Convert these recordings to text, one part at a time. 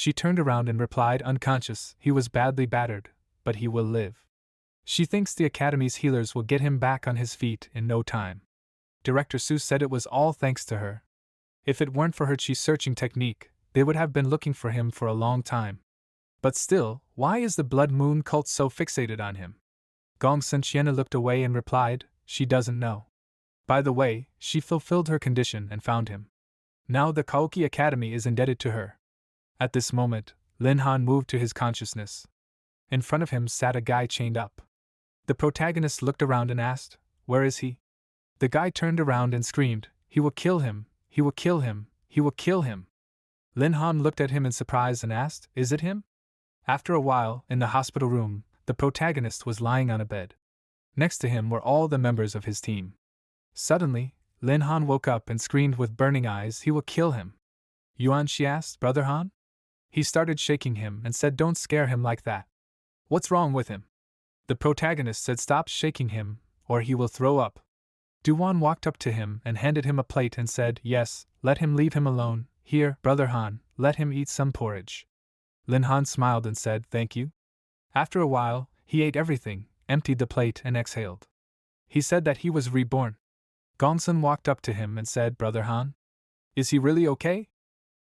She turned around and replied, unconscious. He was badly battered, but he will live. She thinks the Academy's healers will get him back on his feet in no time. Director Su said it was all thanks to her. If it weren't for her chi-searching technique, they would have been looking for him for a long time. But still, why is the Blood Moon cult so fixated on him? Gong Sun-Chiena looked away and replied, she doesn't know. By the way, she fulfilled her condition and found him. Now the Kaoki Academy is indebted to her. At this moment, Lin Han moved to his consciousness. In front of him sat a guy chained up. The protagonist looked around and asked, where is he? The guy turned around and screamed, he will kill him, he will kill him, he will kill him. Lin Han looked at him in surprise and asked, is it him? After a while, in the hospital room, the protagonist was lying on a bed. Next to him were all the members of his team. Suddenly, Lin Han woke up and screamed with burning eyes, he will kill him. Yuan, she asked, Brother Han? He started shaking him and said, don't scare him like that. What's wrong with him? The protagonist said, stop shaking him, or he will throw up. Duan walked up to him and handed him a plate and said, yes, let him leave him alone. Here, Brother Han, let him eat some porridge. Lin Han smiled and said, thank you. After a while, he ate everything, emptied the plate and exhaled. He said that he was reborn. Gongsun walked up to him and said, Brother Han? Is he really okay?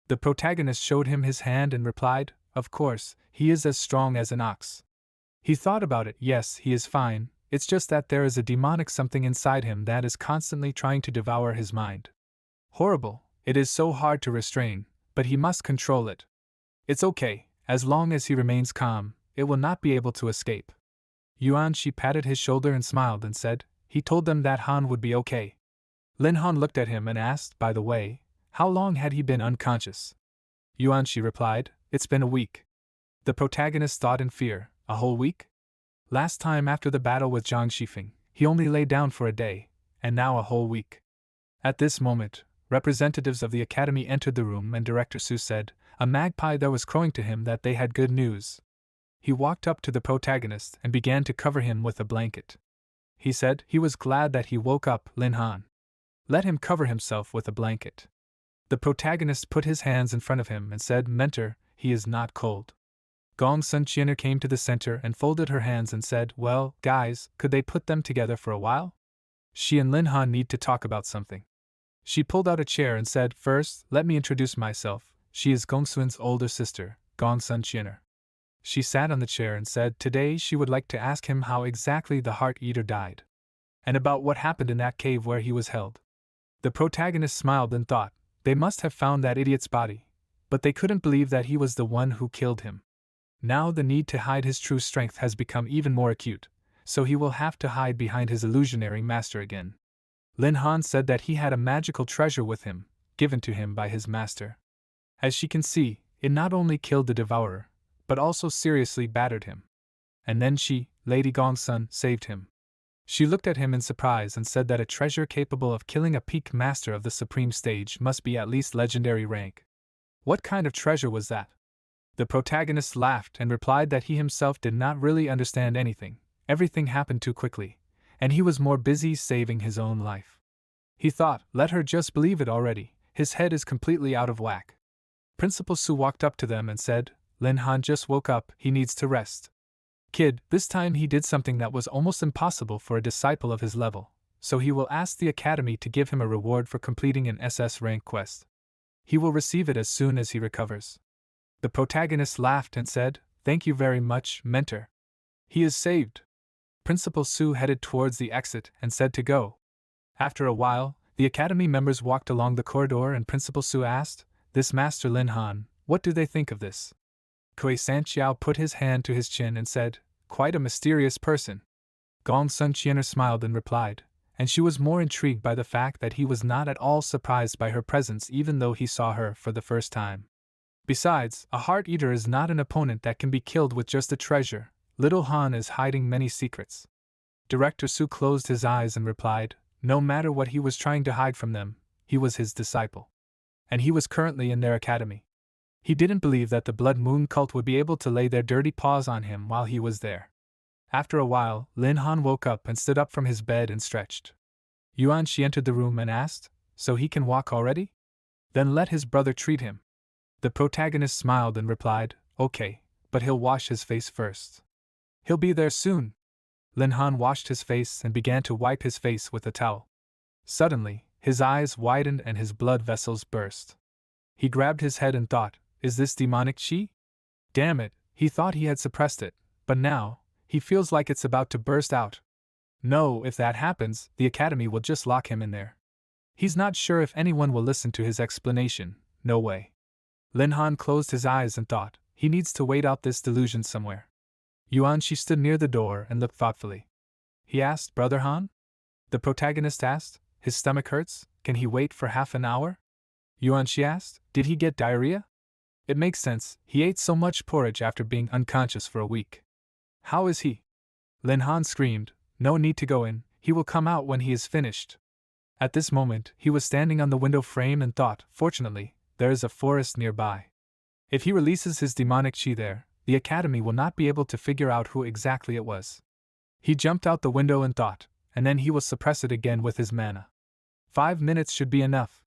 The protagonist showed him his hand and replied, of course, he is as strong as an ox. He thought about it, yes, he is fine, it's just that there is a demonic something inside him that is constantly trying to devour his mind. Horrible, it is so hard to restrain, but he must control it. It's okay, as long as he remains calm, it will not be able to escape. Yuan Shi patted his shoulder and smiled and said, he told them that Han would be okay. Lin Han looked at him and asked, by the way, how long had he been unconscious? Yuan Shi replied, it's been a week. The protagonist thought in fear, a whole week? Last time after the battle with Zhang Shifeng, he only lay down for a day, and now a whole week. At this moment, representatives of the Academy entered the room and Director Su said, a magpie that was crowing to him that they had good news. He walked up to the protagonist and began to cover him with a blanket. He said he was glad that he woke up, Lin Han. Let him cover himself with a blanket. The protagonist put his hands in front of him and said, Mentor, he is not cold. Gong Sun-Chiener came to the center and folded her hands and said, well, guys, could they put them together for a while? She and Lin Han need to talk about something. She pulled out a chair and said, first, let me introduce myself. She is Gong Sun's older sister, Gong Sun-Chiener. She sat on the chair and said today she would like to ask him how exactly the Heart Eater died, and about what happened in that cave where he was held. The protagonist smiled and thought, they must have found that idiot's body, but they couldn't believe that he was the one who killed him. Now the need to hide his true strength has become even more acute, so he will have to hide behind his illusionary master again. Lin Han said that he had a magical treasure with him, given to him by his master. As she can see, it not only killed the devourer, but also seriously battered him. And then she, Lady Gongsun, saved him. She looked at him in surprise and said that a treasure capable of killing a peak master of the supreme stage must be at least legendary rank. What kind of treasure was that? The protagonist laughed and replied that he himself did not really understand anything, everything happened too quickly, and he was more busy saving his own life. He thought, let her just believe it already, his head is completely out of whack. Principal Su walked up to them and said, Lin Han just woke up, he needs to rest. Kid, this time he did something that was almost impossible for a disciple of his level, so he will ask the Academy to give him a reward for completing an SS rank quest. He will receive it as soon as he recovers. The protagonist laughed and said, thank you very much, Mentor. He is saved. Principal Su headed towards the exit and said to go. After a while, the Academy members walked along the corridor and Principal Su asked, this Master Lin Han, what do they think of this? Kui Sanqiao put his hand to his chin and said, quite a mysterious person. Gong Sun-Chiener smiled and replied, and she was more intrigued by the fact that he was not at all surprised by her presence even though he saw her for the first time. Besides, a Heart Eater is not an opponent that can be killed with just a treasure. Little Han is hiding many secrets. Director Su closed his eyes and replied, no matter what he was trying to hide from them, he was his disciple. And he was currently in their academy. He didn't believe that the Blood Moon cult would be able to lay their dirty paws on him while he was there. After a while, Lin Han woke up and stood up from his bed and stretched. Yuan Shi entered the room and asked, so he can walk already? Then let his brother treat him. The protagonist smiled and replied, "Okay, but he'll wash his face first." "He'll be there soon." Lin Han washed his face and began to wipe his face with a towel. Suddenly, his eyes widened and his blood vessels burst. He grabbed his head and thought, "Is this demonic chi?" Damn it, he thought he had suppressed it, but now, he feels like it's about to burst out. No, if that happens, the academy will just lock him in there. He's not sure if anyone will listen to his explanation, no way. Lin Han closed his eyes and thought, he needs to wait out this delusion somewhere. Yuanxi stood near the door and looked thoughtfully. He asked, "Brother Han?" The protagonist asked, "His stomach hurts, can he wait for half an hour?" Yuanxi asked, "Did he get diarrhea?" "It makes sense, he ate so much porridge after being unconscious for a week." "How is he?" Lin Han screamed, "No need to go in, he will come out when he is finished." At this moment, he was standing on the window frame and thought, fortunately, there is a forest nearby. If he releases his demonic chi there, the academy will not be able to figure out who exactly it was. He jumped out the window and thought, and then he will suppress it again with his mana. 5 minutes should be enough.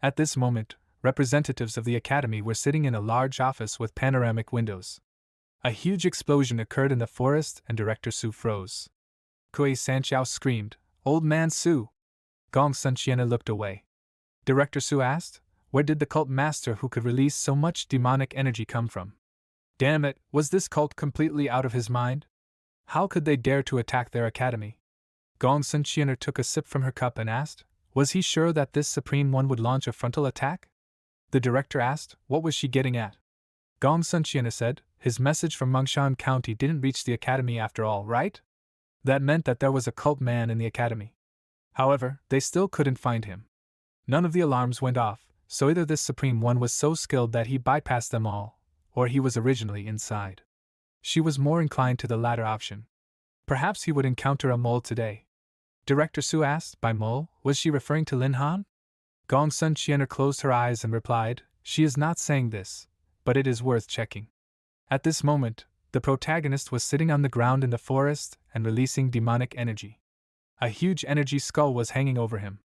At this moment, representatives of the academy were sitting in a large office with panoramic windows. A huge explosion occurred in the forest and Director Su froze. Kuei Sanqiao screamed, "Old man Su!" Gong Sunqiana looked away. Director Su asked, "Where did the cult master who could release so much demonic energy come from?" Damn it, was this cult completely out of his mind? How could they dare to attack their academy? Gong Sunqiana took a sip from her cup and asked, was he sure that this Supreme One would launch a frontal attack? The director asked, what was she getting at? Gong Sunqiana said, his message from Mongshan County didn't reach the academy after all, right? That meant that there was a cult man in the academy. However, they still couldn't find him. None of the alarms went off, so either this Supreme One was so skilled that he bypassed them all, or he was originally inside. She was more inclined to the latter option. Perhaps he would encounter a mole today. Director Su asked, by mole, was she referring to Lin Han? Gong Sunqiana closed her eyes and replied, she is not saying this, but it is worth checking. At this moment, the protagonist was sitting on the ground in the forest and releasing demonic energy. A huge energy skull was hanging over him.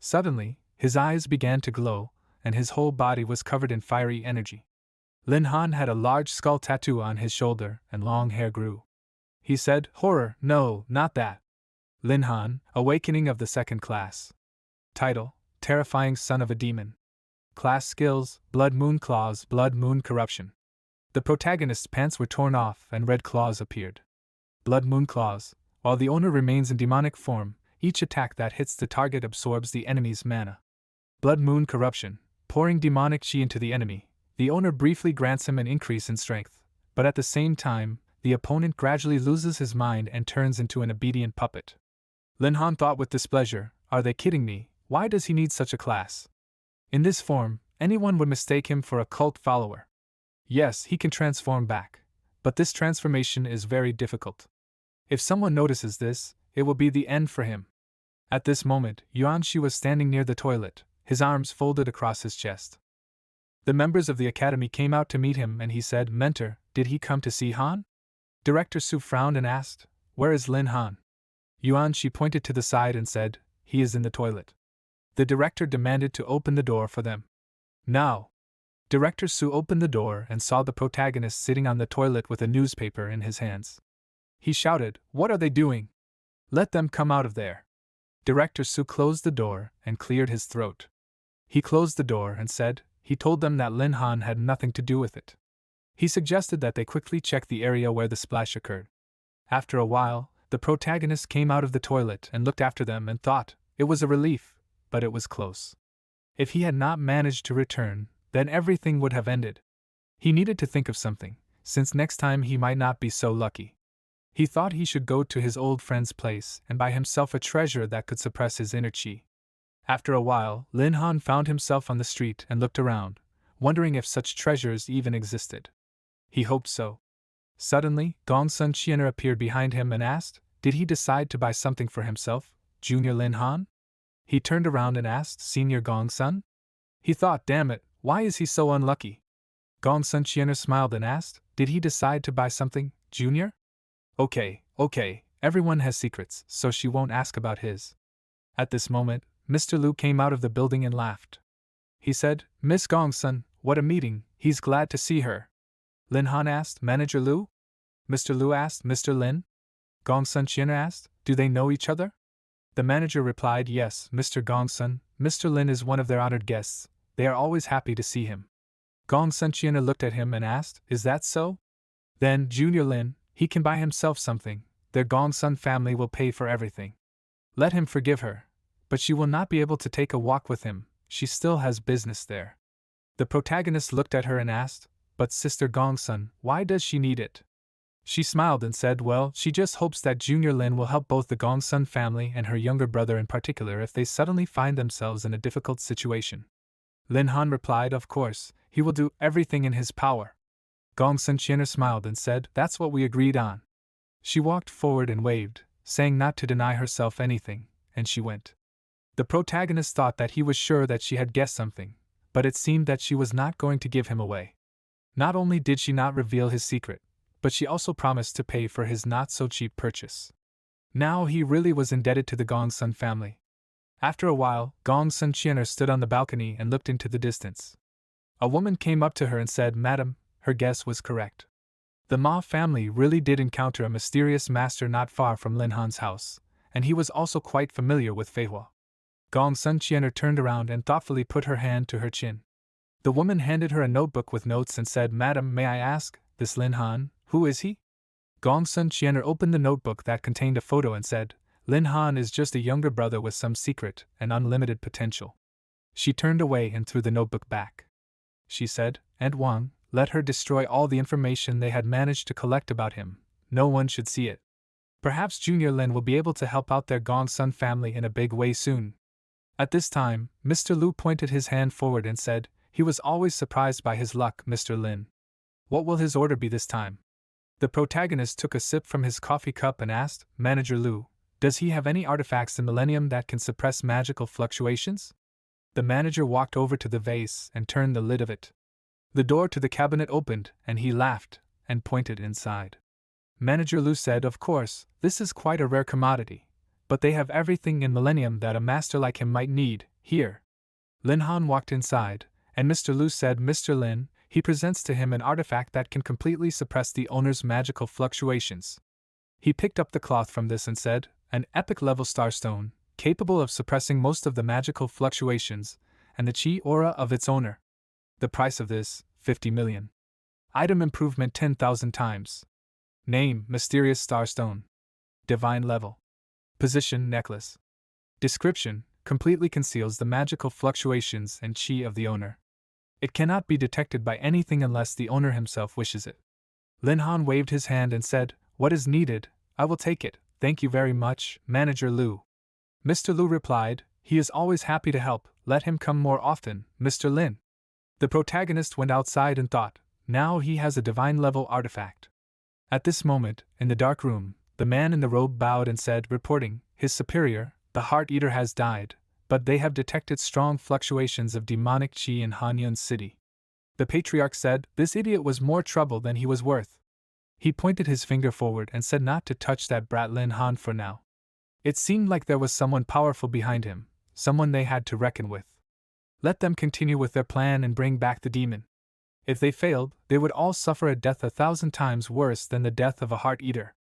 Suddenly, his eyes began to glow, and his whole body was covered in fiery energy. Lin Han had a large skull tattoo on his shoulder, and long hair grew. He said, horror, no, not that. Lin Han, Awakening of the Second Class. Title, Terrifying Son of a Demon. Class skills, Blood Moon Claws, Blood Moon Corruption. The protagonist's pants were torn off and red claws appeared. Blood Moon Claws. While the owner remains in demonic form, each attack that hits the target absorbs the enemy's mana. Blood Moon Corruption. Pouring demonic chi into the enemy, the owner briefly grants him an increase in strength, but at the same time, the opponent gradually loses his mind and turns into an obedient puppet. Lin Han thought with displeasure, are they kidding me, why does he need such a class? In this form, anyone would mistake him for a cult follower. Yes, he can transform back, but this transformation is very difficult. If someone notices this, it will be the end for him. At this moment, Yuanxi was standing near the toilet, his arms folded across his chest. The members of the academy came out to meet him and he said, Mentor, did he come to see Han? Director Su frowned and asked, where is Lin Han? Yuanxi pointed to the side and said, he is in the toilet. The director demanded to open the door for them. Now. Director Su opened the door and saw the protagonist sitting on the toilet with a newspaper in his hands. He shouted, what are they doing? Let them come out of there. Director Su closed the door and cleared his throat. He closed the door and said, he told them that Lin Han had nothing to do with it. He suggested that they quickly check the area where the splash occurred. After a while, the protagonist came out of the toilet and looked after them and thought, it was a relief, but it was close. If he had not managed to return, then everything would have ended. He needed to think of something, since next time he might not be so lucky. He thought he should go to his old friend's place and buy himself a treasure that could suppress his inner chi. After a while, Lin Han found himself on the street and looked around, wondering if such treasures even existed. He hoped so. Suddenly, Gong Sunqiana appeared behind him and asked, did he decide to buy something for himself, Junior Lin Han? He turned around and asked, Senior Gong Sun? He thought, damn it, why is he so unlucky? Gong Sunqiana smiled and asked, did he decide to buy something, Junior? Okay, everyone has secrets, so she won't ask about his. At this moment, Mr. Liu came out of the building and laughed. He said, Miss Gong Sun, what a meeting, he's glad to see her. Lin Han asked, Manager Lu? Mr. Lu asked, Mr. Lin? Gongsun Qian asked, do they know each other? The manager replied, yes, Mr. Gongsun, Mr. Lin is one of their honored guests, they are always happy to see him. Gongsun Qian looked at him and asked, is that so? Then, Junior Lin, he can buy himself something, their Gongsun family will pay for everything. Let him forgive her, but she will not be able to take a walk with him, she still has business there. The protagonist looked at her and asked, but Sister Gongsun, why does she need it? She smiled and said, well, she just hopes that Junior Lin will help both the Gongsun family and her younger brother in particular if they suddenly find themselves in a difficult situation. Lin Han replied, of course, he will do everything in his power. Gongsun Qian smiled and said, that's what we agreed on. She walked forward and waved, saying not to deny herself anything, and she went. The protagonist thought that he was sure that she had guessed something, but it seemed that she was not going to give him away. Not only did she not reveal his secret, but she also promised to pay for his not-so-cheap purchase. Now he really was indebted to the Gongsun family. After a while, Gongsun Qian stood on the balcony and looked into the distance. A woman came up to her and said, Madam, her guess was correct. The Ma family really did encounter a mysterious master not far from Lin Han's house, and he was also quite familiar with Feihua. Gongsun Qian turned around and thoughtfully put her hand to her chin. The woman handed her a notebook with notes and said, Madam, may I ask, this Lin Han, who is he? Gongsun Qian opened the notebook that contained a photo and said, Lin Han is just a younger brother with some secret and unlimited potential. She turned away and threw the notebook back. She said, and Wang, let her destroy all the information they had managed to collect about him. No one should see it. Perhaps Junior Lin will be able to help out their Gongsun family in a big way soon. At this time, Mr. Lu pointed his hand forward and said, he was always surprised by his luck, Mr. Lin. What will his order be this time? The protagonist took a sip from his coffee cup and asked, Manager Lu, does he have any artifacts in Millennium that can suppress magical fluctuations? The manager walked over to the vase and turned the lid of it. The door to the cabinet opened, and he laughed and pointed inside. Manager Lu said, of course, this is quite a rare commodity, but they have everything in Millennium that a master like him might need, here. Lin Han walked inside, and Mr. Lu said, Mr. Lin, he presents to him an artifact that can completely suppress the owner's magical fluctuations. He picked up the cloth from this and said, an epic-level starstone, capable of suppressing most of the magical fluctuations, and the chi aura of its owner. The price of this, 50 million. Item improvement 10,000 times. Name, Mysterious Starstone. Divine level. Position, necklace. Description, completely conceals the magical fluctuations and chi of the owner. It cannot be detected by anything unless the owner himself wishes it. Lin Han waved his hand and said, what is needed, I will take it, thank you very much, Manager Lu. Mr. Lu replied, he is always happy to help, let him come more often, Mr. Lin. The protagonist went outside and thought, now he has a divine-level artifact. At this moment, in the dark room, the man in the robe bowed and said, reporting, his superior, the Heart Eater has died, but they have detected strong fluctuations of demonic chi in Hanyun City. The patriarch said, this idiot was more trouble than he was worth. He pointed his finger forward and said not to touch that brat Lin Han for now. It seemed like there was someone powerful behind him, someone they had to reckon with. Let them continue with their plan and bring back the demon. If they failed, they would all suffer a death 1,000 times worse than the death of a Heart Eater.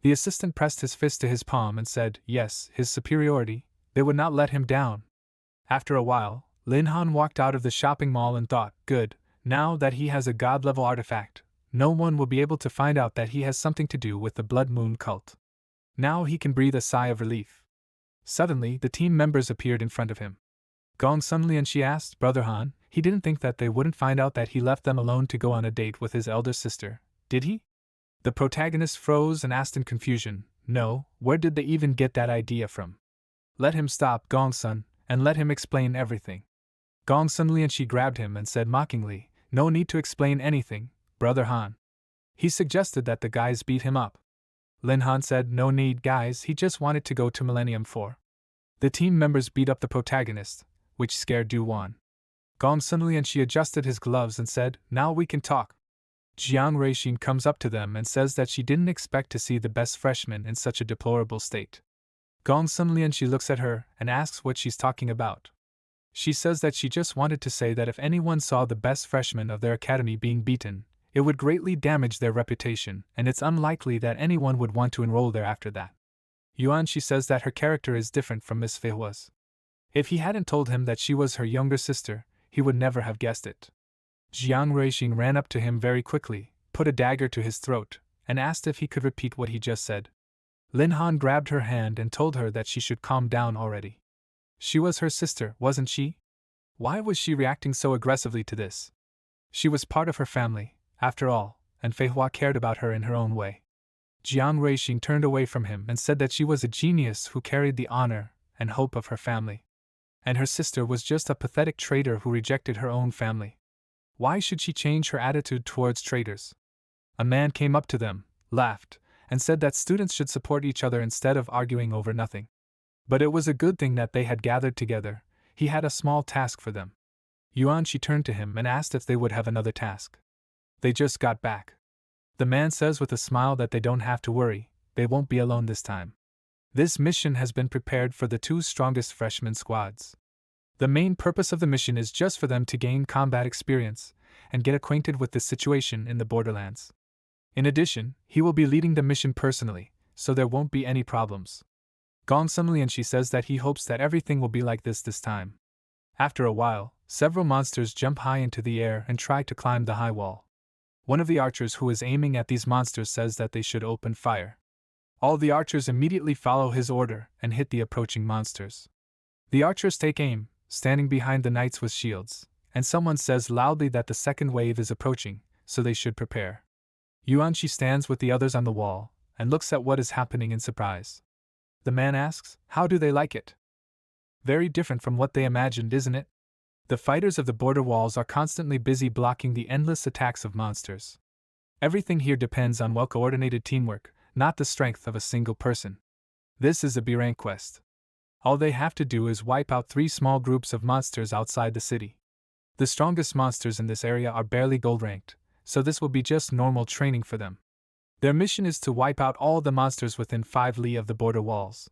The assistant pressed his fist to his palm and said, yes, his superiority, they would not let him down. After a while, Lin Han walked out of the shopping mall and thought, good, now that he has a god-level artifact, no one will be able to find out that he has something to do with the Blood Moon cult. Now he can breathe a sigh of relief. Suddenly, the team members appeared in front of him. Gongsun Lian, she asked, Brother Han, he didn't think that they wouldn't find out that he left them alone to go on a date with his elder sister, did he? The protagonist froze and asked in confusion, no, where did they even get that idea from? Let him stop, Gongsun, and let him explain everything. Gongsun Lian, she grabbed him and said mockingly, no need to explain anything, Brother Han. He suggested that the guys beat him up. Lin Han said, no need, guys, he just wanted to go to Millennium 4. The team members beat up the protagonist, which scared Du Wan. Gongsun Lian, she adjusted his gloves and said, now we can talk. Jiang Ruixin comes up to them and says that she didn't expect to see the best freshman in such a deplorable state. Gongsun Lian, she looks at her and asks what she's talking about. She says that she just wanted to say that if anyone saw the best freshman of their academy being beaten, it would greatly damage their reputation, and it's unlikely that anyone would want to enroll there after that. Yuan, she says that her character is different from Miss Feihua's. If he hadn't told him that she was her younger sister, he would never have guessed it. Jiang Ruixing ran up to him very quickly, put a dagger to his throat, and asked if he could repeat what he just said. Lin Han grabbed her hand and told her that she should calm down already. She was her sister, wasn't she? Why was she reacting so aggressively to this? She was part of her family, after all, and Feihua cared about her in her own way. Jiang Ruixing turned away from him and said that she was a genius who carried the honor and hope of her family. And her sister was just a pathetic traitor who rejected her own family. Why should she change her attitude towards traitors? A man came up to them, laughed, and said that students should support each other instead of arguing over nothing. But it was a good thing that they had gathered together. He had a small task for them. Yuan, she turned to him and asked if they would have another task. They just got back. The man says with a smile that they don't have to worry, they won't be alone this time. This mission has been prepared for the 2 strongest freshman squads. The main purpose of the mission is just for them to gain combat experience and get acquainted with the situation in the borderlands. In addition, he will be leading the mission personally, so there won't be any problems. Gong Sumlian, she says that he hopes that everything will be like this time. After a while, several monsters jump high into the air and try to climb the high wall. One of the archers who is aiming at these monsters says that they should open fire. All the archers immediately follow his order and hit the approaching monsters. The archers take aim, standing behind the knights with shields, and someone says loudly that the second wave is approaching, so they should prepare. Yuan, she stands with the others on the wall and looks at what is happening in surprise. The man asks, how do they like it? Very different from what they imagined, isn't it? The fighters of the border walls are constantly busy blocking the endless attacks of monsters. Everything here depends on well-coordinated teamwork, not the strength of a single person. This is a B-rank quest. All they have to do is wipe out 3 small groups of monsters outside the city. The strongest monsters in this area are barely gold-ranked, so this will be just normal training for them. Their mission is to wipe out all the monsters within 5 li of the border walls.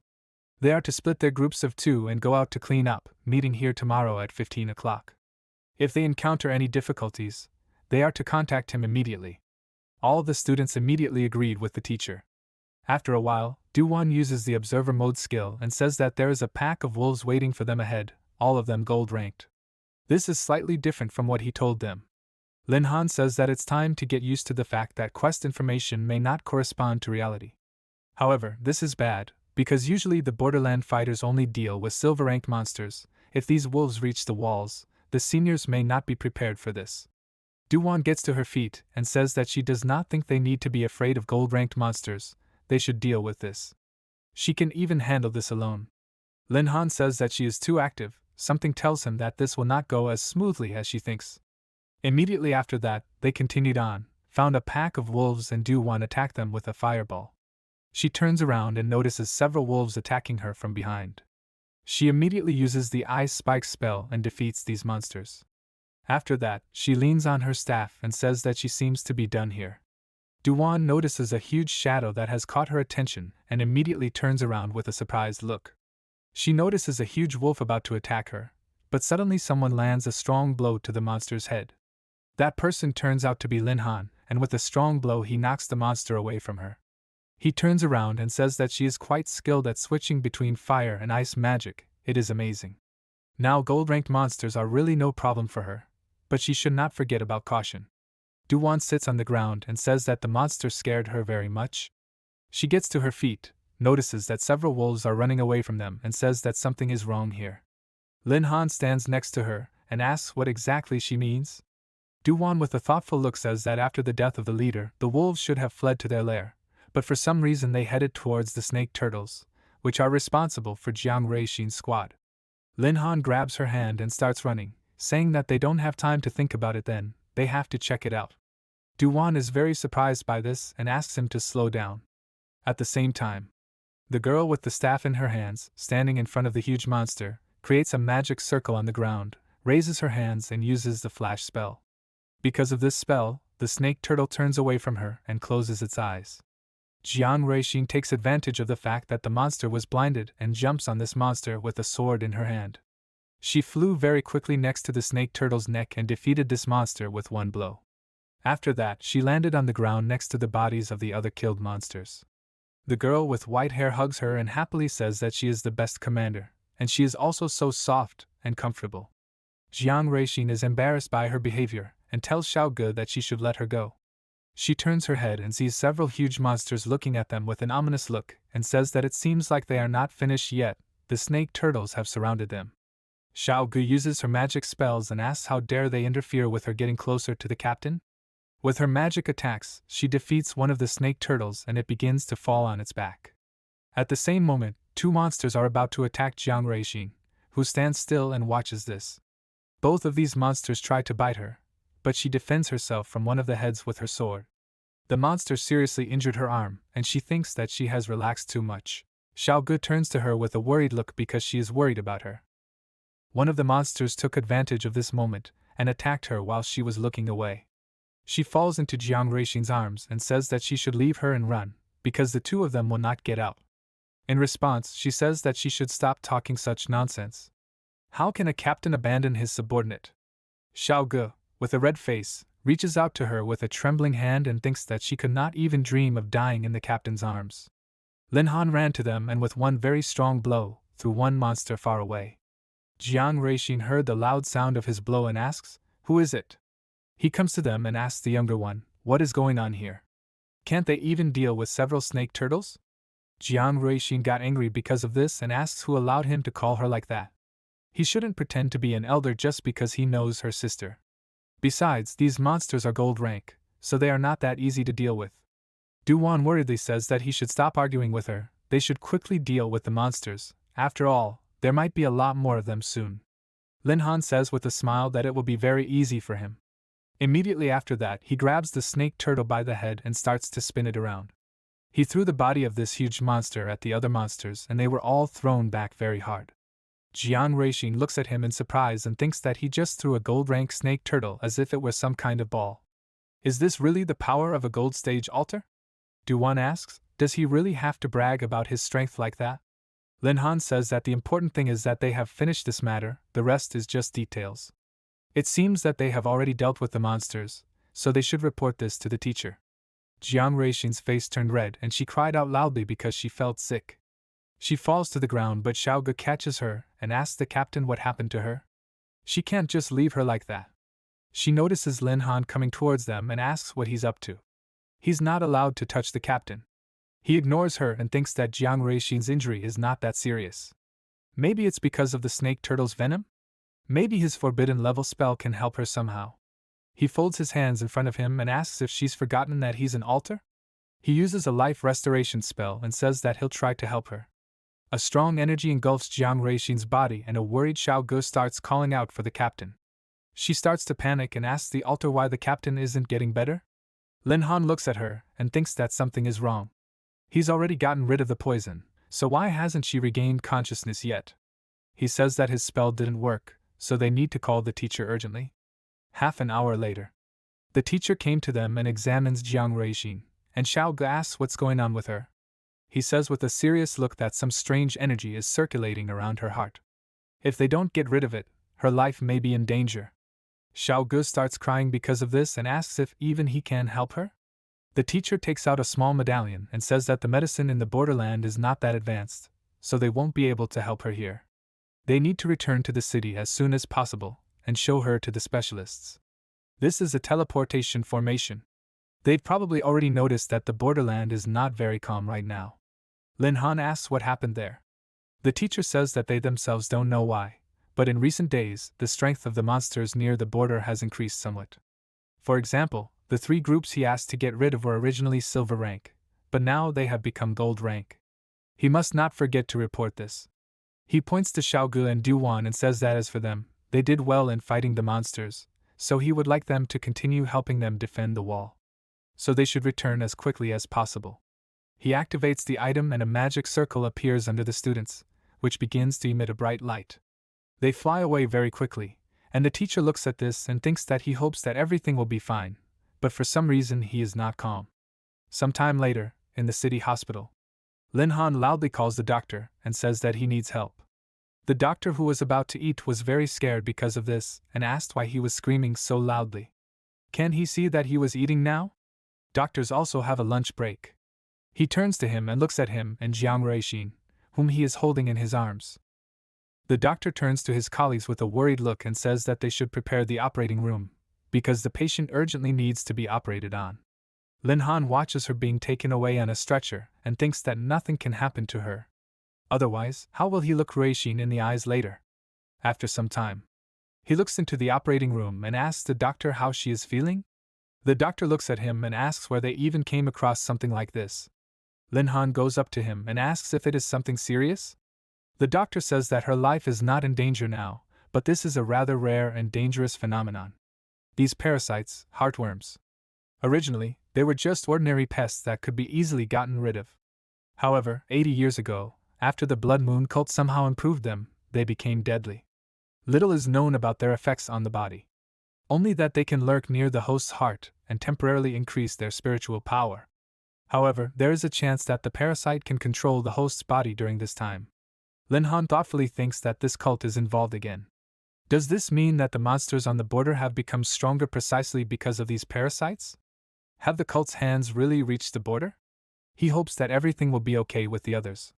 They are to split their groups of 2 and go out to clean up, meeting here tomorrow at 15 o'clock. If they encounter any difficulties, they are to contact him immediately. All the students immediately agreed with the teacher. After a while, Duwan uses the observer mode skill and says that there is a pack of wolves waiting for them ahead, all of them gold ranked. This is slightly different from what he told them. Lin Han says that it's time to get used to the fact that quest information may not correspond to reality. However, this is bad, because usually the Borderland fighters only deal with silver-ranked monsters. If these wolves reach the walls, the seniors may not be prepared for this. Duwan gets to her feet and says that she does not think they need to be afraid of gold-ranked monsters, they should deal with this. She can even handle this alone. Lin Han says that she is too active, something tells him that this will not go as smoothly as she thinks. Immediately after that, they continued on, found a pack of wolves and Duwan attacked them with a fireball. She turns around and notices several wolves attacking her from behind. She immediately uses the Ice Spike spell and defeats these monsters. After that, she leans on her staff and says that she seems to be done here. Duwan notices a huge shadow that has caught her attention and immediately turns around with a surprised look. She notices a huge wolf about to attack her, but suddenly someone lands a strong blow to the monster's head. That person turns out to be Lin Han, and with a strong blow he knocks the monster away from her. He turns around and says that she is quite skilled at switching between fire and ice magic. It is amazing. Now gold-ranked monsters are really no problem for her, but she should not forget about caution. Duwan sits on the ground and says that the monster scared her very much. She gets to her feet, notices that several wolves are running away from them and says that something is wrong here. Lin Han stands next to her and asks what exactly she means. Duwan with a thoughtful look says that after the death of the leader, the wolves should have fled to their lair, but for some reason they headed towards the snake turtles, which are responsible for Jiang Ruixing's squad. Lin Han grabs her hand and starts running, saying that they don't have time to think about it then, they have to check it out. Duwan is very surprised by this and asks him to slow down. At the same time, the girl with the staff in her hands, standing in front of the huge monster, creates a magic circle on the ground, raises her hands and uses the flash spell. Because of this spell, the snake turtle turns away from her and closes its eyes. Jiang Ruixing takes advantage of the fact that the monster was blinded and jumps on this monster with a sword in her hand. She flew very quickly next to the snake turtle's neck and defeated this monster with one blow. After that, she landed on the ground next to the bodies of the other killed monsters. The girl with white hair hugs her and happily says that she is the best commander, and she is also so soft and comfortable. Jiang Reixin is embarrassed by her behavior and tells Xiaoge that she should let her go. She turns her head and sees several huge monsters looking at them with an ominous look and says that it seems like they are not finished yet. The snake turtles have surrounded them. Xiaoge uses her magic spells and asks how dare they interfere with her getting closer to the captain. With her magic attacks, she defeats one of the snake turtles and it begins to fall on its back. At the same moment, two monsters are about to attack Jiang Reixin, who stands still and watches this. Both of these monsters try to bite her, but she defends herself from one of the heads with her sword. The monster seriously injured her arm, and she thinks that she has relaxed too much. Xiaoge turns to her with a worried look because she is worried about her. One of the monsters took advantage of this moment and attacked her while she was looking away. She falls into Jiang Reixin's arms and says that she should leave her and run, because the two of them will not get out. In response, she says that she should stop talking such nonsense. How can a captain abandon his subordinate? Xiaoge, with a red face, reaches out to her with a trembling hand and thinks that she could not even dream of dying in the captain's arms. Lin Han ran to them and with one very strong blow, threw one monster far away. Jiang Reixin heard the loud sound of his blow and asks, "Who is it?" He comes to them and asks the younger one, "What is going on here? Can't they even deal with several snake turtles?" Jiang Reixin got angry because of this and asks who allowed him to call her like that. He shouldn't pretend to be an elder just because he knows her sister. Besides, these monsters are gold rank, so they are not that easy to deal with. Duwan worriedly says that he should stop arguing with her, they should quickly deal with the monsters. After all, there might be a lot more of them soon. Lin Han says with a smile that it will be very easy for him. Immediately after that, he grabs the snake turtle by the head and starts to spin it around. He threw the body of this huge monster at the other monsters and they were all thrown back very hard. Jiang Reixin looks at him in surprise and thinks that he just threw a gold-rank snake turtle as if it were some kind of ball. Is this really the power of a gold stage altar? Duwan asks, does he really have to brag about his strength like that? Lin Han says that the important thing is that they have finished this matter, the rest is just details. It seems that they have already dealt with the monsters, so they should report this to the teacher. Jiang Reixin's face turned red and she cried out loudly because she felt sick. She falls to the ground but Xiaoge catches her and asks the captain what happened to her. She can't just leave her like that. She notices Lin Han coming towards them and asks what he's up to. He's not allowed to touch the captain. He ignores her and thinks that Jiang Reixin's injury is not that serious. Maybe it's because of the snake turtle's venom? Maybe his forbidden level spell can help her somehow. He folds his hands in front of him and asks if she's forgotten that he's an altar? He uses a life restoration spell and says that he'll try to help her. A strong energy engulfs Jiang Reixin's body and a worried Xiaoge starts calling out for the captain. She starts to panic and asks the altar why the captain isn't getting better? Lin Han looks at her and thinks that something is wrong. He's already gotten rid of the poison, so why hasn't she regained consciousness yet? He says that his spell didn't work, so they need to call the teacher urgently. Half an hour later, the teacher came to them and examines Jiang Reixin, and Xiaoge asks what's going on with her. He says with a serious look that some strange energy is circulating around her heart. If they don't get rid of it, her life may be in danger. Xiaoge starts crying because of this and asks if even he can help her. The teacher takes out a small medallion and says that the medicine in the borderland is not that advanced, so they won't be able to help her here. They need to return to the city as soon as possible and show her to the specialists. This is a teleportation formation. They've probably already noticed that the borderland is not very calm right now. Lin Han asks what happened there. The teacher says that they themselves don't know why, but in recent days, the strength of the monsters near the border has increased somewhat. For example, the 3 groups he asked to get rid of were originally silver rank, but now they have become gold rank. He must not forget to report this. He points to Xiaoge and Duwan and says that as for them, they did well in fighting the monsters, so he would like them to continue helping them defend the wall. So they should return as quickly as possible. He activates the item and a magic circle appears under the students, which begins to emit a bright light. They fly away very quickly, and the teacher looks at this and thinks that he hopes that everything will be fine, but for some reason he is not calm. Some time later, in the city hospital, Lin Han loudly calls the doctor and says that he needs help. The doctor who was about to eat was very scared because of this and asked why he was screaming so loudly. Can he see that he was eating now? Doctors also have a lunch break. He turns to him and looks at him and Jiang Ruixin, whom he is holding in his arms. The doctor turns to his colleagues with a worried look and says that they should prepare the operating room, because the patient urgently needs to be operated on. Lin Han watches her being taken away on a stretcher and thinks that nothing can happen to her. Otherwise, how will he look Ruixin in the eyes later? After some time, he looks into the operating room and asks the doctor how she is feeling. The doctor looks at him and asks where they even came across something like this. Lin Han goes up to him and asks if it is something serious. The doctor says that her life is not in danger now, but this is a rather rare and dangerous phenomenon. These parasites, heartworms. Originally, they were just ordinary pests that could be easily gotten rid of. However, 80 years ago, after the Blood Moon cult somehow improved them, they became deadly. Little is known about their effects on the body. Only that they can lurk near the host's heart and temporarily increase their spiritual power. However, there is a chance that the parasite can control the host's body during this time. Lin Han thoughtfully thinks that this cult is involved again. Does this mean that the monsters on the border have become stronger precisely because of these parasites? Have the cult's hands really reached the border? He hopes that everything will be okay with the others.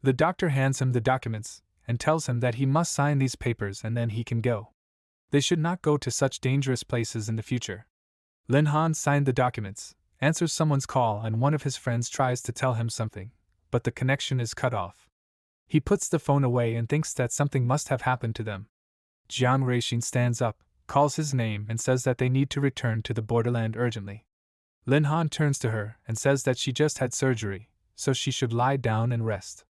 The doctor hands him the documents and tells him that he must sign these papers and then he can go. They should not go to such dangerous places in the future. Lin Han signed the documents, answers someone's call, and one of his friends tries to tell him something, but the connection is cut off. He puts the phone away and thinks that something must have happened to them. Jiang Ruixin stands up, calls his name, and says that they need to return to the borderland urgently. Lin Han turns to her and says that she just had surgery, so she should lie down and rest.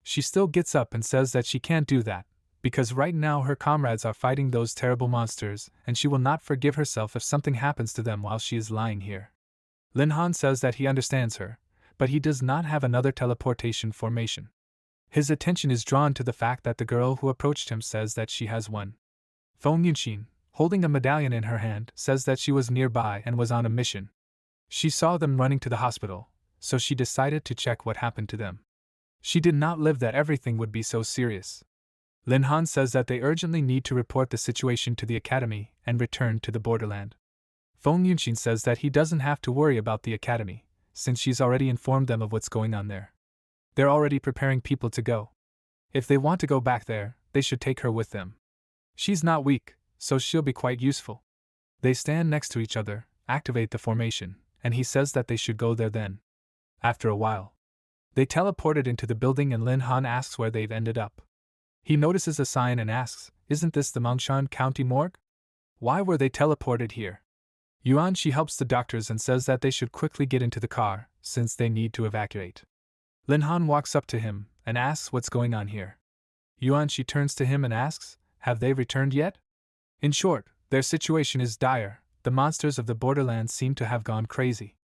She still gets up and says that she can't do that, because right now her comrades are fighting those terrible monsters, and she will not forgive herself if something happens to them while she is lying here. Lin Han says that he understands her, but he does not have another teleportation formation. His attention is drawn to the fact that the girl who approached him says that she has one. Feng Yunqin, holding a medallion in her hand, says that she was nearby and was on a mission. She saw them running to the hospital, so she decided to check what happened to them. She did not live that everything would be so serious. Lin Han says that they urgently need to report the situation to the academy and return to the borderland. Feng Yunqin says that he doesn't have to worry about the academy, since she's already informed them of what's going on there. They're already preparing people to go. If they want to go back there, they should take her with them. She's not weak, so she'll be quite useful. They stand next to each other, activate the formation, and he says that they should go there then. After a while, they teleported into the building and Lin Han asks where they've ended up. He notices a sign and asks, "Isn't this the Mongshan County morgue? Why were they teleported here?" Yuan Shi helps the doctors and says that they should quickly get into the car, since they need to evacuate. Lin Han walks up to him and asks what's going on here. Yuan Shi turns to him and asks, "Have they returned yet?" In short, their situation is dire. The monsters of the borderlands seem to have gone crazy.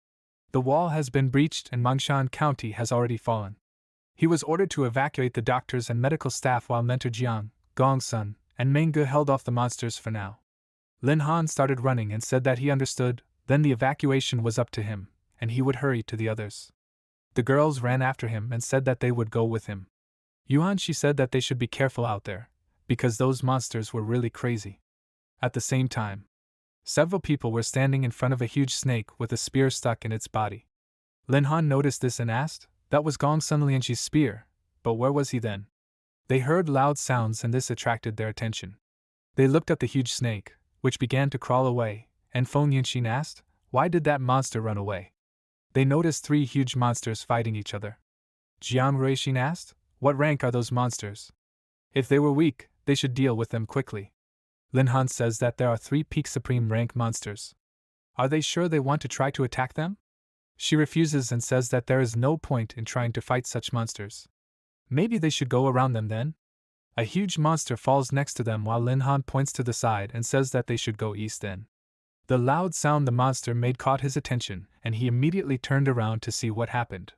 The wall has been breached and Mongshan County has already fallen. He was ordered to evacuate the doctors and medical staff while Mentor Jiang, Gongsun, and Manga held off the monsters for now. Lin Han started running and said that he understood, then the evacuation was up to him, and he would hurry to the others. The girls ran after him and said that they would go with him. Yuan Shi said that they should be careful out there, because those monsters were really crazy. At the same time, several people were standing in front of a huge snake with a spear stuck in its body. Lin Han noticed this and asked, "That was Gongsun Lianshi's spear, but where was he then?" They heard loud sounds and this attracted their attention. They looked at the huge snake, which began to crawl away, and Feng Yunqin asked, "Why did that monster run away?" They noticed 3 huge monsters fighting each other. Jiang Ruixin asked, "What rank are those monsters? If they were weak, they should deal with them quickly." Lin Han says that there are 3 peak supreme rank monsters. Are they sure they want to try to attack them? She refuses and says that there is no point in trying to fight such monsters. Maybe they should go around them then? A huge monster falls next to them while Lin Han points to the side and says that they should go east then. The loud sound the monster made caught his attention, and he immediately turned around to see what happened.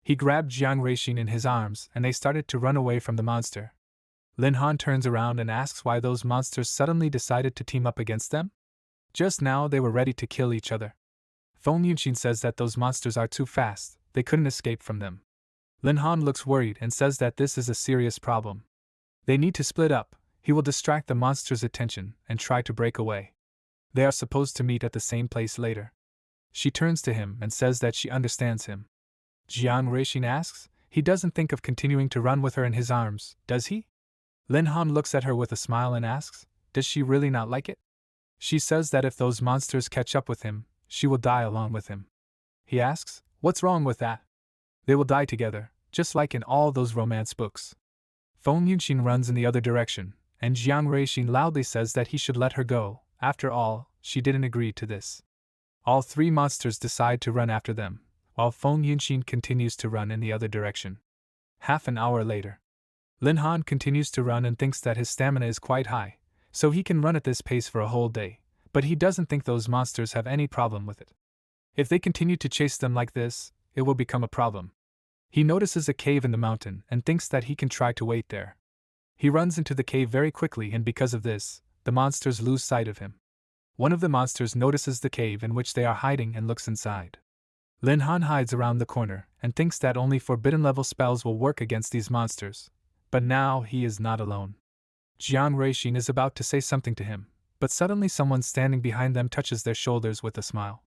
He grabbed Jiang Ruixin in his arms and they started to run away from the monster. Lin Han turns around and asks why those monsters suddenly decided to team up against them? Just now they were ready to kill each other. Feng Yunqin says that those monsters are too fast, they couldn't escape from them. Lin Han looks worried and says that this is a serious problem. They need to split up. He will distract the monster's attention and try to break away. They are supposed to meet at the same place later. She turns to him and says that she understands him. Jiang Reishin asks. He doesn't think of continuing to run with her in his arms, does he? Lin Han looks at her with a smile and asks, does she really not like it? She says that if those monsters catch up with him, she will die along with him. He asks, what's wrong with that? They will die together, just like in all those romance books. Feng Yunxin runs in the other direction, and Jiang Reishin loudly says that he should let her go. After all, she didn't agree to this. All three monsters decide to run after them, while Feng Yunxin continues to run in the other direction. Half an hour later, Lin Han continues to run and thinks that his stamina is quite high, so he can run at this pace for a whole day, but he doesn't think those monsters have any problem with it. If they continue to chase them like this, it will become a problem. He notices a cave in the mountain and thinks that he can try to wait there. He runs into the cave very quickly, and because of this, the monsters lose sight of him. One of the monsters notices the cave in which they are hiding and looks inside. Lin Han hides around the corner and thinks that only forbidden level spells will work against these monsters. But now he is not alone. Jiang Reishin is about to say something to him, but suddenly someone standing behind them touches their shoulders with a smile.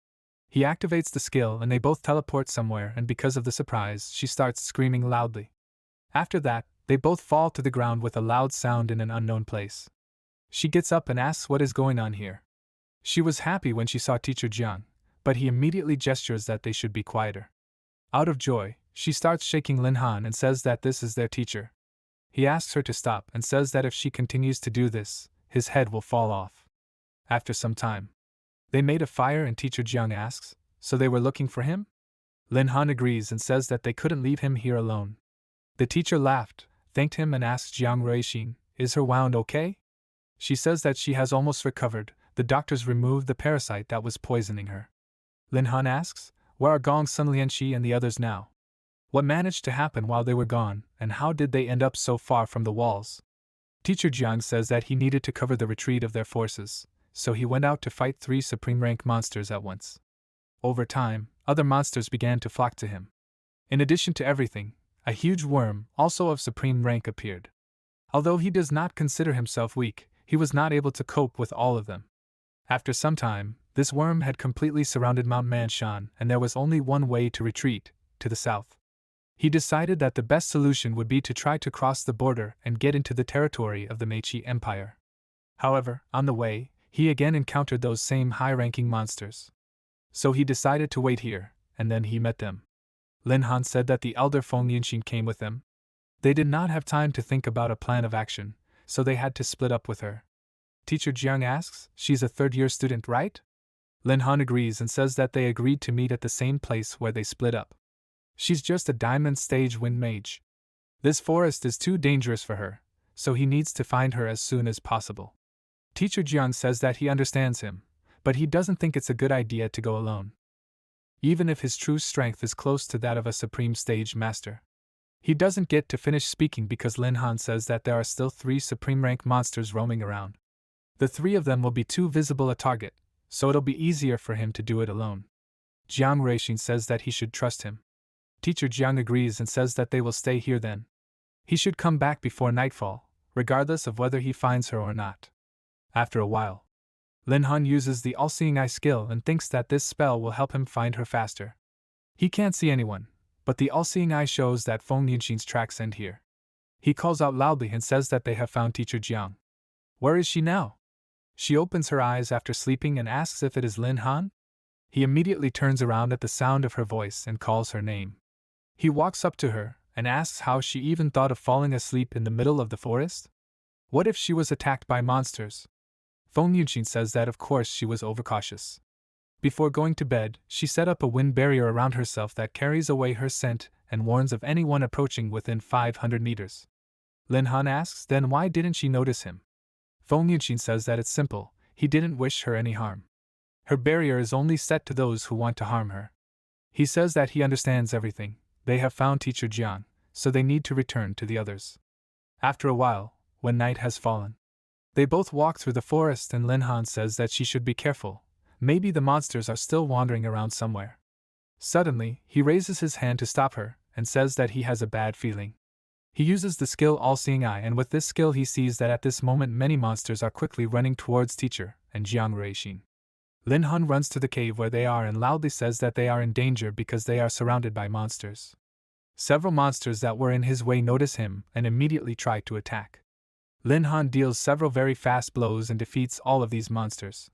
He activates the skill and they both teleport somewhere, and because of the surprise, she starts screaming loudly. After that, they both fall to the ground with a loud sound in an unknown place. She gets up and asks what is going on here. She was happy when she saw Teacher Jiang, but he immediately gestures that they should be quieter. Out of joy, she starts shaking Lin Han and says that this is their teacher. He asks her to stop and says that if she continues to do this, his head will fall off. After some time, they made a fire and Teacher Jiang asks, so they were looking for him? Lin Han agrees and says that they couldn't leave him here alone. The teacher laughed, thanked him and asked Jiang Reishin, is her wound okay? She says that she has almost recovered. The doctors removed the parasite that was poisoning her. Lin Han asks, where are Gong Sun Lianxi and the others now? What managed to happen while they were gone, and how did they end up so far from the walls? Teacher Jiang says that he needed to cover the retreat of their forces, so he went out to fight 3 supreme rank monsters at once. Over time, other monsters began to flock to him. In addition to everything, a huge worm, also of supreme rank, appeared. Although he does not consider himself weak, he was not able to cope with all of them. After some time, this worm had completely surrounded Mount Manshan, and there was only one way to retreat, to the south. He decided that the best solution would be to try to cross the border and get into the territory of the Meiji Empire. However, on the way, he again encountered those same high-ranking monsters. So he decided to wait here, and then he met them. Lin Han said that the elder Feng Yunxin came with them. They did not have time to think about a plan of action, so they had to split up with her. Teacher Jiang asks, she's a third-year student, right? Lin Han agrees and says that they agreed to meet at the same place where they split up. She's just a diamond stage wind mage. This forest is too dangerous for her, so he needs to find her as soon as possible. Teacher Jiang says that he understands him, but he doesn't think it's a good idea to go alone. Even if his true strength is close to that of a supreme stage master. He doesn't get to finish speaking because Lin Han says that there are still 3 supreme rank monsters roaming around. The 3 of them will be too visible a target, so it'll be easier for him to do it alone. Jiang Reishin says that he should trust him. Teacher Jiang agrees and says that they will stay here then. He should come back before nightfall, regardless of whether he finds her or not. After a while, Lin Han uses the all-seeing eye skill and thinks that this spell will help him find her faster. He can't see anyone, but the all-seeing eye shows that Feng Yunxin's tracks end here. He calls out loudly and says that they have found Teacher Jiang. Where is she now? She opens her eyes after sleeping and asks if it is Lin Han. He immediately turns around at the sound of her voice and calls her name. He walks up to her and asks how she even thought of falling asleep in the middle of the forest. What if she was attacked by monsters? Feng Yunxin says that of course she was overcautious. Before going to bed, she set up a wind barrier around herself that carries away her scent and warns of anyone approaching within 500 meters. Lin Han asks then why didn't she notice him? Feng Yunxin says that it's simple, he didn't wish her any harm. Her barrier is only set to those who want to harm her. He says that he understands everything. They have found Teacher Jiang, so they need to return to the others. After a while, when night has fallen, they both walk through the forest and Lin Han says that she should be careful. Maybe the monsters are still wandering around somewhere. Suddenly, he raises his hand to stop her and says that he has a bad feeling. He uses the skill All-Seeing Eye, and with this skill he sees that at this moment many monsters are quickly running towards teacher and Jiang Ruixin. Lin Han runs to the cave where they are and loudly says that they are in danger because they are surrounded by monsters. Several monsters that were in his way notice him and immediately try to attack. Lin Han deals several very fast blows and defeats all of these monsters.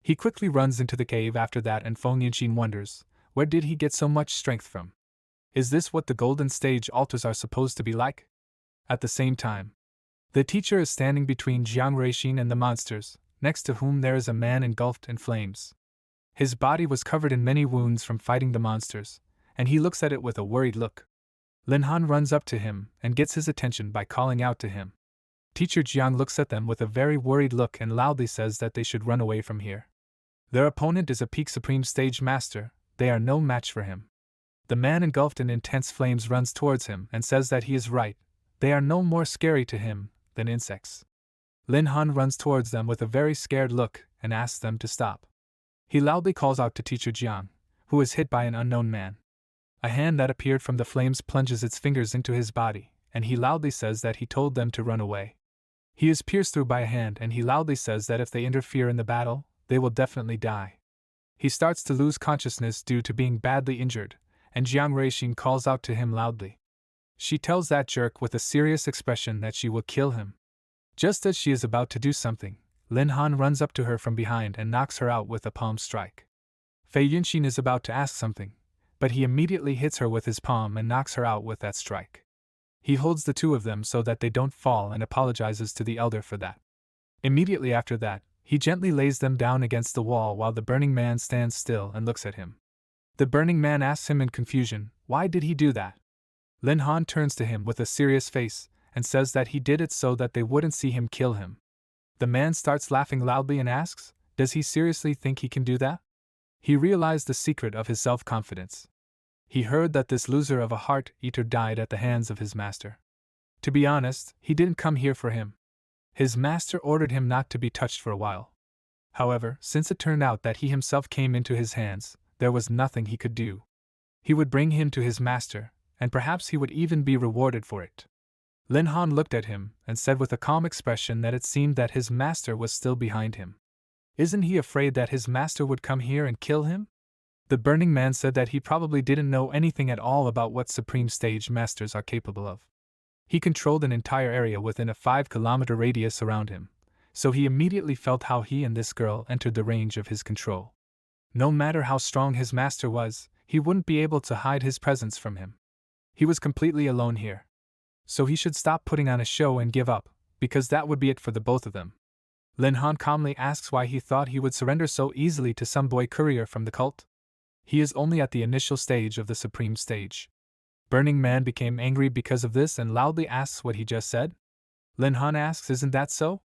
He quickly runs into the cave after that, and Feng Yunxin wonders, where did he get so much strength from? Is this what the golden stage altars are supposed to be like? At the same time, the teacher is standing between Jiang Ruixin and the monsters, next to whom there is a man engulfed in flames. His body was covered in many wounds from fighting the monsters, and he looks at it with a worried look. Lin Han runs up to him and gets his attention by calling out to him. Teacher Jiang looks at them with a very worried look and loudly says that they should run away from here. Their opponent is a peak supreme stage master, they are no match for him. The man engulfed in intense flames runs towards him and says that he is right, they are no more scary to him than insects. Lin Han runs towards them with a very scared look and asks them to stop. He loudly calls out to Teacher Jiang, who is hit by an unknown man. A hand that appeared from the flames plunges its fingers into his body, and he loudly says that he told them to run away. He is pierced through by a hand, and he loudly says that if they interfere in the battle, they will definitely die. He starts to lose consciousness due to being badly injured, and Jiang Ruixin calls out to him loudly. She tells that jerk with a serious expression that she will kill him. Just as she is about to do something, Lin Han runs up to her from behind and knocks her out with a palm strike. Fei Yunxin is about to ask something, but he immediately hits her with his palm and knocks her out with that strike. He holds the two of them so that they don't fall and apologizes to the elder for that. Immediately after that, he gently lays them down against the wall while the burning man stands still and looks at him. The burning man asks him in confusion, why did he do that? Lin Han turns to him with a serious face and says that he did it so that they wouldn't see him kill him. The man starts laughing loudly and asks, does he seriously think he can do that? He realized the secret of his self-confidence. He heard that this loser of a heart-eater died at the hands of his master. To be honest, he didn't come here for him. His master ordered him not to be touched for a while. However, since it turned out that he himself came into his hands, there was nothing he could do. He would bring him to his master, and perhaps he would even be rewarded for it. Lin Han looked at him and said with a calm expression that it seemed that his master was still behind him. Isn't he afraid that his master would come here and kill him? The burning man said that he probably didn't know anything at all about what supreme stage masters are capable of. He controlled an entire area within a 5-kilometer radius around him, so he immediately felt how he and this girl entered the range of his control. No matter how strong his master was, he wouldn't be able to hide his presence from him. He was completely alone here. So he should stop putting on a show and give up, because that would be it for the both of them. Lin Han calmly asks why he thought he would surrender so easily to some boy courier from the cult. He is only at the initial stage of the supreme stage. Burning Man became angry because of this and loudly asks what he just said. Lin Han asks, isn't that so?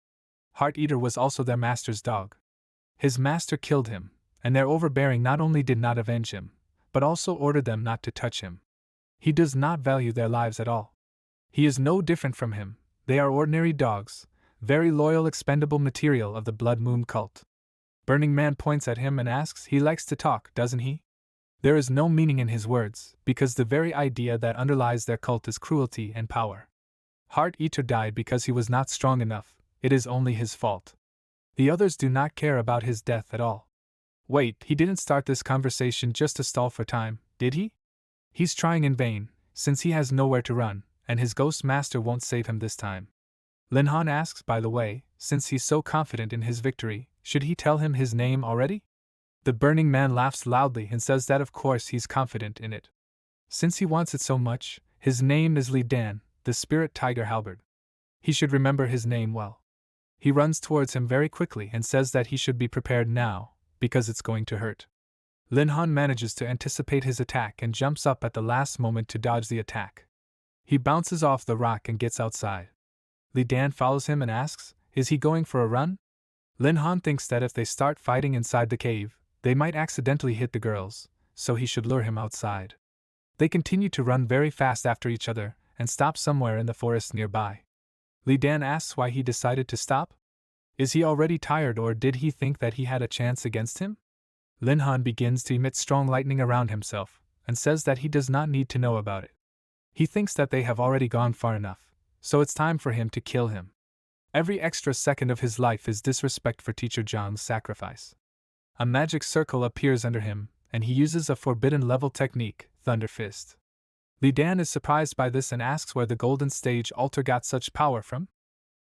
Heart Eater was also their master's dog. His master killed him, and their overbearing not only did not avenge him, but also ordered them not to touch him. He does not value their lives at all. He is no different from him, they are ordinary dogs, very loyal expendable material of the Blood Moon cult. Burning Man points at him and asks, he likes to talk, doesn't he? There is no meaning in his words, because the very idea that underlies their cult is cruelty and power. Heart Eater died because he was not strong enough, it is only his fault. The others do not care about his death at all. Wait, he didn't start this conversation just to stall for time, did he? He's trying in vain, since he has nowhere to run, and his ghost master won't save him this time. Lin Han asks, by the way, since he's so confident in his victory, should he tell him his name already? The burning man laughs loudly and says that of course he's confident in it. Since he wants it so much, his name is Li Dan, the spirit tiger halberd. He should remember his name well. He runs towards him very quickly and says that he should be prepared now, because it's going to hurt. Lin Han manages to anticipate his attack and jumps up at the last moment to dodge the attack. He bounces off the rock and gets outside. Li Dan follows him and asks, is he going for a run? Lin Han thinks that if they start fighting inside the cave, they might accidentally hit the girls, so he should lure him outside. They continue to run very fast after each other and stop somewhere in the forest nearby. Li Dan asks why he decided to stop. Is he already tired or did he think that he had a chance against him? Lin Han begins to emit strong lightning around himself and says that he does not need to know about it. He thinks that they have already gone far enough, so it's time for him to kill him. Every extra second of his life is disrespect for Teacher Zhang's sacrifice. A magic circle appears under him, and he uses a forbidden level technique, Thunder Fist. Li Dan is surprised by this and asks where the Golden Stage altar got such power from.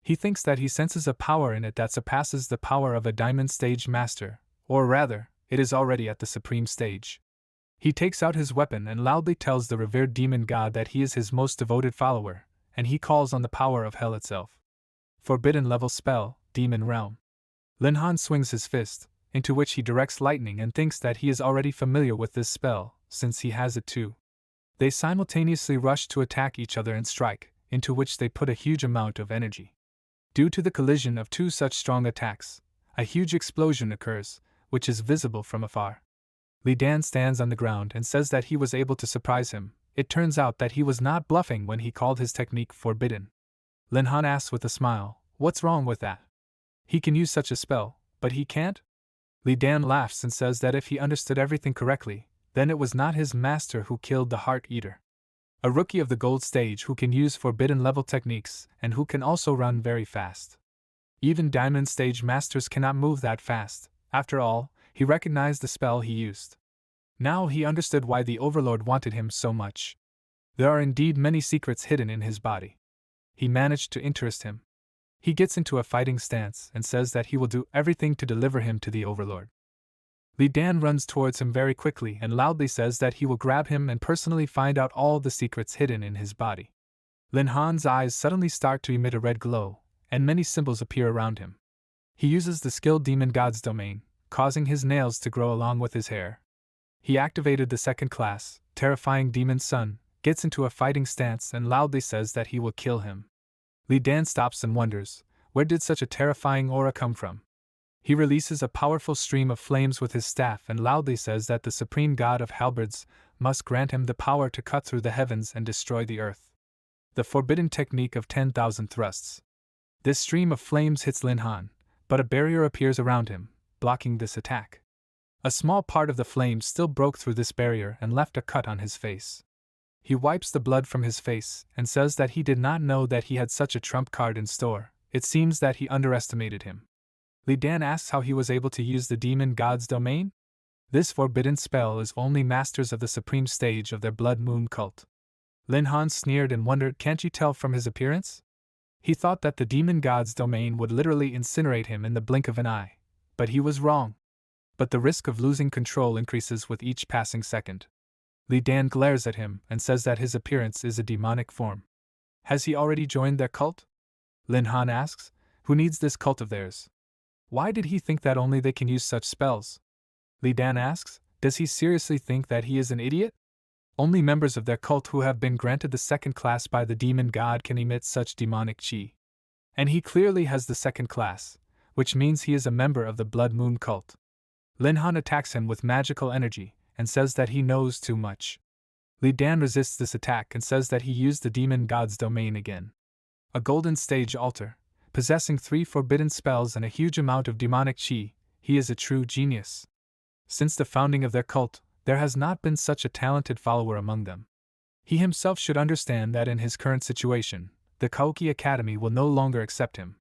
He thinks that he senses a power in it that surpasses the power of a Diamond Stage Master, or rather, it is already at the Supreme Stage. He takes out his weapon and loudly tells the revered demon god that he is his most devoted follower, and he calls on the power of hell itself. Forbidden level spell, Demon Realm. Lin Han swings his fist, into which he directs lightning and thinks that he is already familiar with this spell, since he has it too. They simultaneously rush to attack each other and strike, into which they put a huge amount of energy. Due to the collision of two such strong attacks, a huge explosion occurs, which is visible from afar. Li Dan stands on the ground and says that he was able to surprise him. It turns out that he was not bluffing when he called his technique forbidden. Lin Han asks with a smile, "What's wrong with that? He can use such a spell, but he can't?" Li Dan laughs and says that if he understood everything correctly, then it was not his master who killed the Heart Eater. A rookie of the gold stage who can use forbidden level techniques and who can also run very fast. Even Diamond Stage Masters cannot move that fast. After all, he recognized the spell he used. Now he understood why the Overlord wanted him so much. There are indeed many secrets hidden in his body. He managed to interest him. He gets into a fighting stance and says that he will do everything to deliver him to the Overlord. Li Dan runs towards him very quickly and loudly says that he will grab him and personally find out all the secrets hidden in his body. Lin Han's eyes suddenly start to emit a red glow, and many symbols appear around him. He uses the skilled demon god's domain, causing his nails to grow along with his hair. He activated the second class, terrifying demon son, gets into a fighting stance and loudly says that he will kill him. Li Dan stops and wonders, where did such a terrifying aura come from? He releases a powerful stream of flames with his staff and loudly says that the supreme god of halberds must grant him the power to cut through the heavens and destroy the earth. The forbidden technique of 10,000 thrusts. This stream of flames hits Lin Han, but a barrier appears around him, blocking this attack. A small part of the flames still broke through this barrier and left a cut on his face. He wipes the blood from his face and says that he did not know that he had such a trump card in store. It seems that he underestimated him. Li Dan asks how he was able to use the demon god's domain. This forbidden spell is only masters of the supreme stage of their blood moon cult. Lin Han sneered and wondered, can't you tell from his appearance? He thought that the demon god's domain would literally incinerate him in the blink of an eye, but he was wrong. But the risk of losing control increases with each passing second. Li Dan glares at him and says that his appearance is a demonic form. Has he already joined their cult? Lin Han asks, who needs this cult of theirs? Why did he think that only they can use such spells? Li Dan asks, does he seriously think that he is an idiot? Only members of their cult who have been granted the second class by the demon god can emit such demonic chi. And he clearly has the second class, which means he is a member of the Blood Moon cult. Lin Han attacks him with magical energy and says that he knows too much. Li Dan resists this attack and says that he used the demon god's domain again. A golden stage altar, possessing 3 forbidden spells and a huge amount of demonic chi, he is a true genius. Since the founding of their cult, there has not been such a talented follower among them. He himself should understand that in his current situation, the Kaoki Academy will no longer accept him.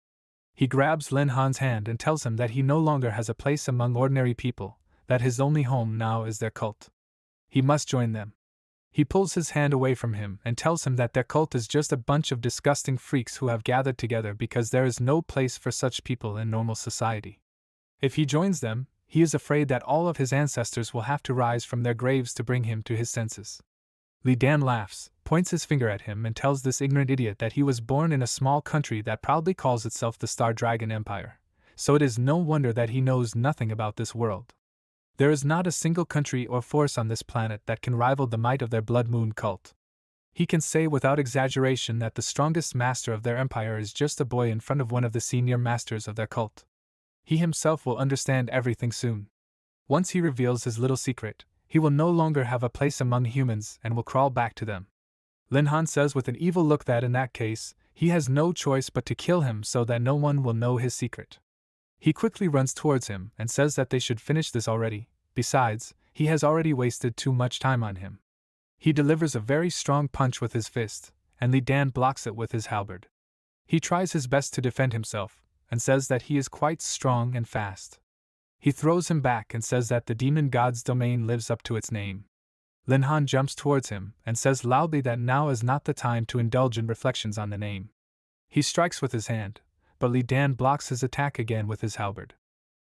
He grabs Lin Han's hand and tells him that he no longer has a place among ordinary people, that his only home now is their cult. He must join them. He pulls his hand away from him and tells him that their cult is just a bunch of disgusting freaks who have gathered together because there is no place for such people in normal society. If he joins them, he is afraid that all of his ancestors will have to rise from their graves to bring him to his senses. Li Dan laughs, points his finger at him and tells this ignorant idiot that he was born in a small country that proudly calls itself the Star Dragon Empire, so it is no wonder that he knows nothing about this world. There is not a single country or force on this planet that can rival the might of their Blood Moon cult. He can say without exaggeration that the strongest master of their empire is just a boy in front of one of the senior masters of their cult. He himself will understand everything soon. Once he reveals his little secret, he will no longer have a place among humans and will crawl back to them. Lin Han says with an evil look that in that case, he has no choice but to kill him so that no one will know his secret. He quickly runs towards him and says that they should finish this already. Besides, he has already wasted too much time on him. He delivers a very strong punch with his fist, and Li Dan blocks it with his halberd. He tries his best to defend himself, and says that he is quite strong and fast. He throws him back and says that the demon god's domain lives up to its name. Lin Han jumps towards him and says loudly that now is not the time to indulge in reflections on the name. He strikes with his hand, but Li Dan blocks his attack again with his halberd.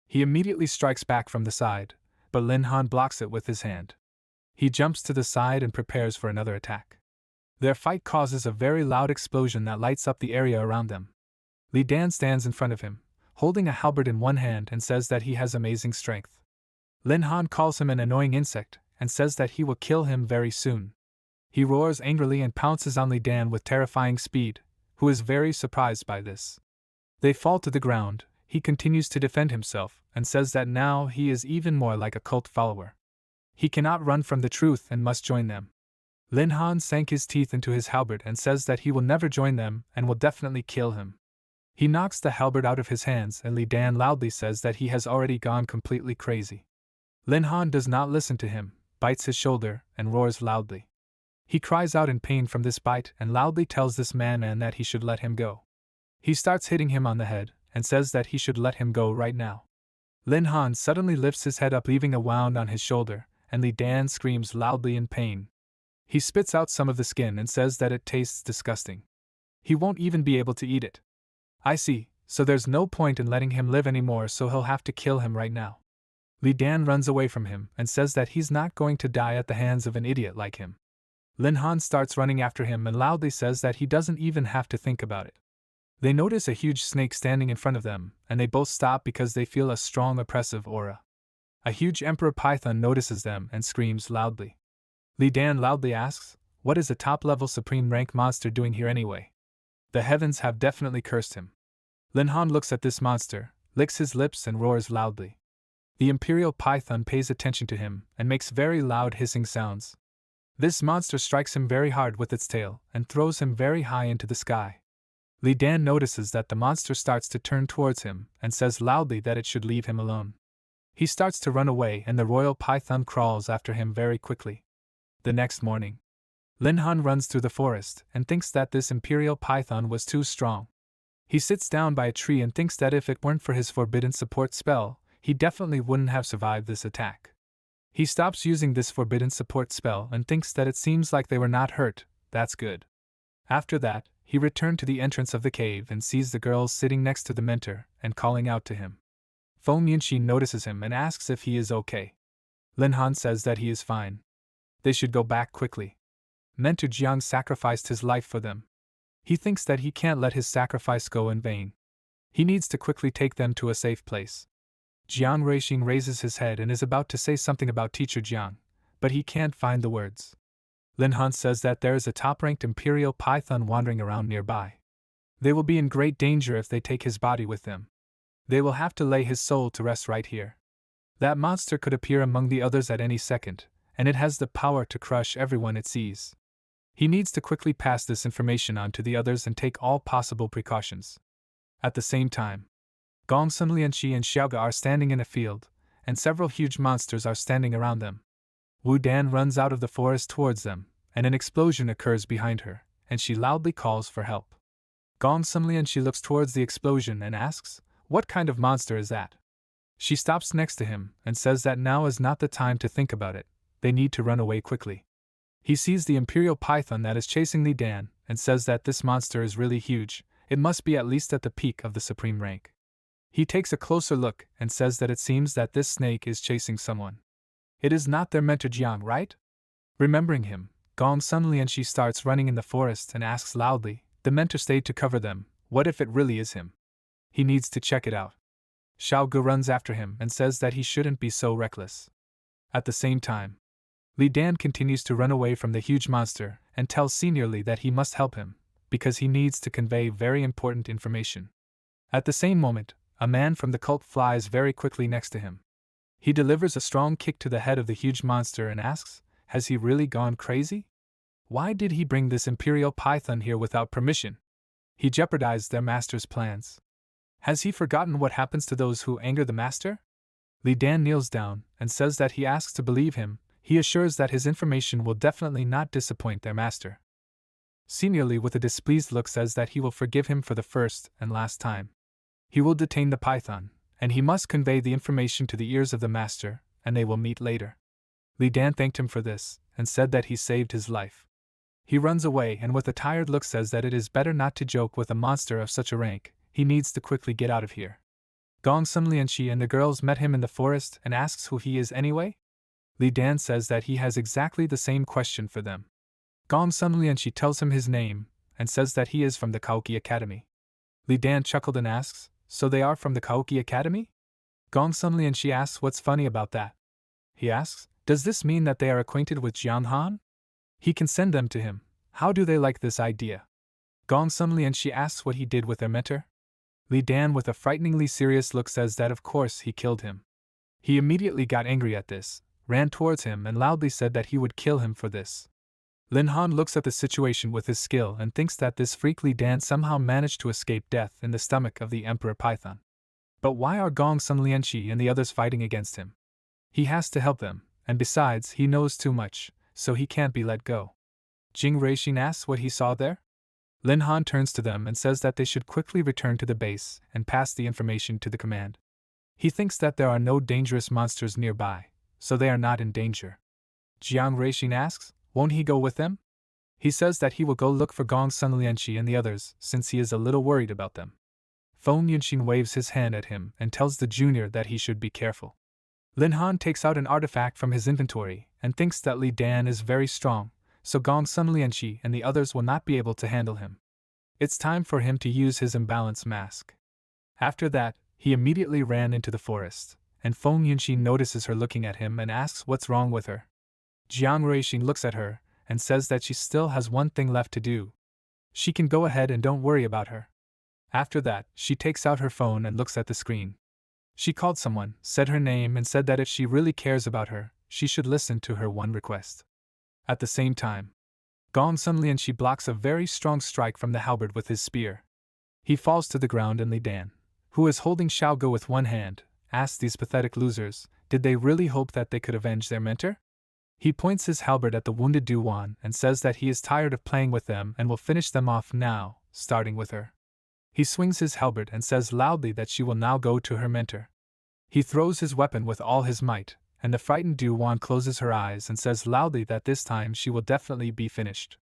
He immediately strikes back from the side, but Lin Han blocks it with his hand. He jumps to the side and prepares for another attack. Their fight causes a very loud explosion that lights up the area around them. Li Dan stands in front of him, holding a halberd in one hand, and says that he has amazing strength. Lin Han calls him an annoying insect and says that he will kill him very soon. He roars angrily and pounces on Li Dan with terrifying speed, who is very surprised by this. They fall to the ground. He continues to defend himself and says that now he is even more like a cult follower. He cannot run from the truth and must join them. Lin Han sank his teeth into his halberd and says that he will never join them and will definitely kill him. He knocks the halberd out of his hands, and Li Dan loudly says that he has already gone completely crazy. Lin Han does not listen to him, bites his shoulder, and roars loudly. He cries out in pain from this bite and loudly tells this man that he should let him go. He starts hitting him on the head and says that he should let him go right now. Lin Han suddenly lifts his head up, leaving a wound on his shoulder, and Li Dan screams loudly in pain. He spits out some of the skin and says that it tastes disgusting. He won't even be able to eat it. I see, so there's no point in letting him live anymore, so he'll have to kill him right now. Li Dan runs away from him and says that he's not going to die at the hands of an idiot like him. Lin Han starts running after him and loudly says that he doesn't even have to think about it. They notice a huge snake standing in front of them, and they both stop because they feel a strong oppressive aura. A huge emperor python notices them and screams loudly. Li Dan loudly asks, "What is a top-level supreme rank monster doing here anyway? The heavens have definitely cursed him." Lin Han looks at this monster, licks his lips and roars loudly. The imperial python pays attention to him and makes very loud hissing sounds. This monster strikes him very hard with its tail and throws him very high into the sky. Li Dan notices that the monster starts to turn towards him and says loudly that it should leave him alone. He starts to run away and the royal python crawls after him very quickly. The next morning, Lin Han runs through the forest and thinks that this imperial python was too strong. He sits down by a tree and thinks that if it weren't for his forbidden support spell, he definitely wouldn't have survived this attack. He stops using this forbidden support spell and thinks that it seems like they were not hurt. That's good. After that, he returned to the entrance of the cave and sees the girls sitting next to the mentor and calling out to him. Feng Yunxi notices him and asks if he is okay. Lin Han says that he is fine. They should go back quickly. Mentor Jiang sacrificed his life for them. He thinks that he can't let his sacrifice go in vain. He needs to quickly take them to a safe place. Jiang Ruixing raises his head and is about to say something about Teacher Jiang, but he can't find the words. Lin Han says that there is a top-ranked imperial python wandering around nearby. They will be in great danger if they take his body with them. They will have to lay his soul to rest right here. That monster could appear among the others at any second, and it has the power to crush everyone it sees. He needs to quickly pass this information on to the others and take all possible precautions. At the same time, Gongsun Lianqi and Xiaoga are standing in a field, and several huge monsters are standing around them. Wu Dan runs out of the forest towards them, and an explosion occurs behind her, and she loudly calls for help. Gongsun Lianqi looks towards the explosion and asks, "What kind of monster is that?" She stops next to him and says that now is not the time to think about it, they need to run away quickly. He sees the imperial python that is chasing Li Dan and says that this monster is really huge, it must be at least at the peak of the supreme rank. He takes a closer look and says that it seems that this snake is chasing someone. It is not their mentor Jiang, right? Remembering him, Gongsun Lianqi starts running in the forest and asks loudly, the mentor stayed to cover them, what if it really is him? He needs to check it out. Xiao Gu runs after him and says that he shouldn't be so reckless. At the same time, Li Dan continues to run away from the huge monster and tells Senior Li that he must help him, because he needs to convey very important information. At the same moment, a man from the cult flies very quickly next to him. He delivers a strong kick to the head of the huge monster and asks, has he really gone crazy? Why did he bring this imperial python here without permission? He jeopardized their master's plans. Has he forgotten what happens to those who anger the master? Li Dan kneels down and says that he asks to believe him, he assures that his information will definitely not disappoint their master. Senior Lee with a displeased look says that he will forgive him for the first and last time. He will detain the python, and he must convey the information to the ears of the master, and they will meet later. Li Dan thanked him for this, and said that he saved his life. He runs away and with a tired look says that it is better not to joke with a monster of such a rank, he needs to quickly get out of here. Gong Sun Lianqi and the girls met him in the forest and asks who he is anyway? Li Dan says that he has exactly the same question for them. Gong Sun Lianqi tells him his name, and says that he is from the Kaoki Academy. Li Dan chuckled and asks, so they are from the Kaoki Academy? Gong Sun Lianqi asks what's funny about that. He asks, does this mean that they are acquainted with Jiang Han? He can send them to him. How do they like this idea? Gong Sun Lianqi asks what he did with their mentor. Li Dan with a frighteningly serious look says that of course he killed him. He immediately got angry at this, ran towards him and loudly said that he would kill him for this. Lin Han looks at the situation with his skill and thinks that this freak Li Dan somehow managed to escape death in the stomach of the Emperor Python. But why are Gong Sun Lianqi and the others fighting against him? He has to help them, and besides he knows too much, so he can't be let go. Jing Ruixin asks what he saw there. Lin Han turns to them and says that they should quickly return to the base and pass the information to the command. He thinks that there are no dangerous monsters nearby, so they are not in danger. Jiang Ruixin asks, won't he go with them? He says that he will go look for Gong Sun Lianqi and the others since he is a little worried about them. Feng Yunxin waves his hand at him and tells the junior that he should be careful. Lin Han takes out an artifact from his inventory and thinks that Li Dan is very strong, so Gong Sun Lianqi and the others will not be able to handle him. It's time for him to use his imbalance mask. After that, he immediately ran into the forest, and Feng Yunxin notices her looking at him and asks what's wrong with her. Jiang Ruixin looks at her and says that she still has one thing left to do. She can go ahead and don't worry about her. After that, she takes out her phone and looks at the screen. She called someone, said her name and said that if she really cares about her, she should listen to her one request. At the same time, Gong Sun Lianqi blocks a very strong strike from the halberd with his spear. He falls to the ground and Li Dan, who is holding Xiaogu with one hand, asks these pathetic losers, did they really hope that they could avenge their mentor? He points his halberd at the wounded Duan and says that he is tired of playing with them and will finish them off now, starting with her. He swings his halberd and says loudly that she will now go to her mentor. He throws his weapon with all his might, and the frightened Duan closes her eyes and says loudly that this time she will definitely be finished.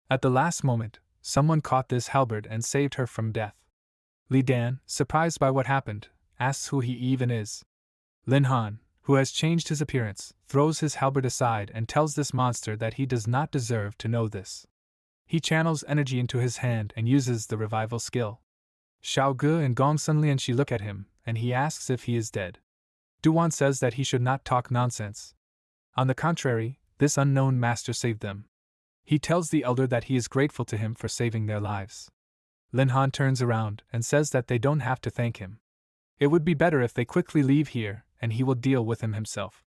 At the last moment, someone caught this halberd and saved her from death. Li Dan, surprised by what happened, asks who he even is. Lin Han, who has changed his appearance, throws his halberd aside and tells this monster that he does not deserve to know this. He channels energy into his hand and uses the revival skill. Xiaogu and Gong Sun Lianqi look at him, and he asks if he is dead. Duan says that he should not talk nonsense. On the contrary, this unknown master saved them. He tells the elder that he is grateful to him for saving their lives. Lin Han turns around and says that they don't have to thank him. It would be better if they quickly leave here, and he will deal with him himself.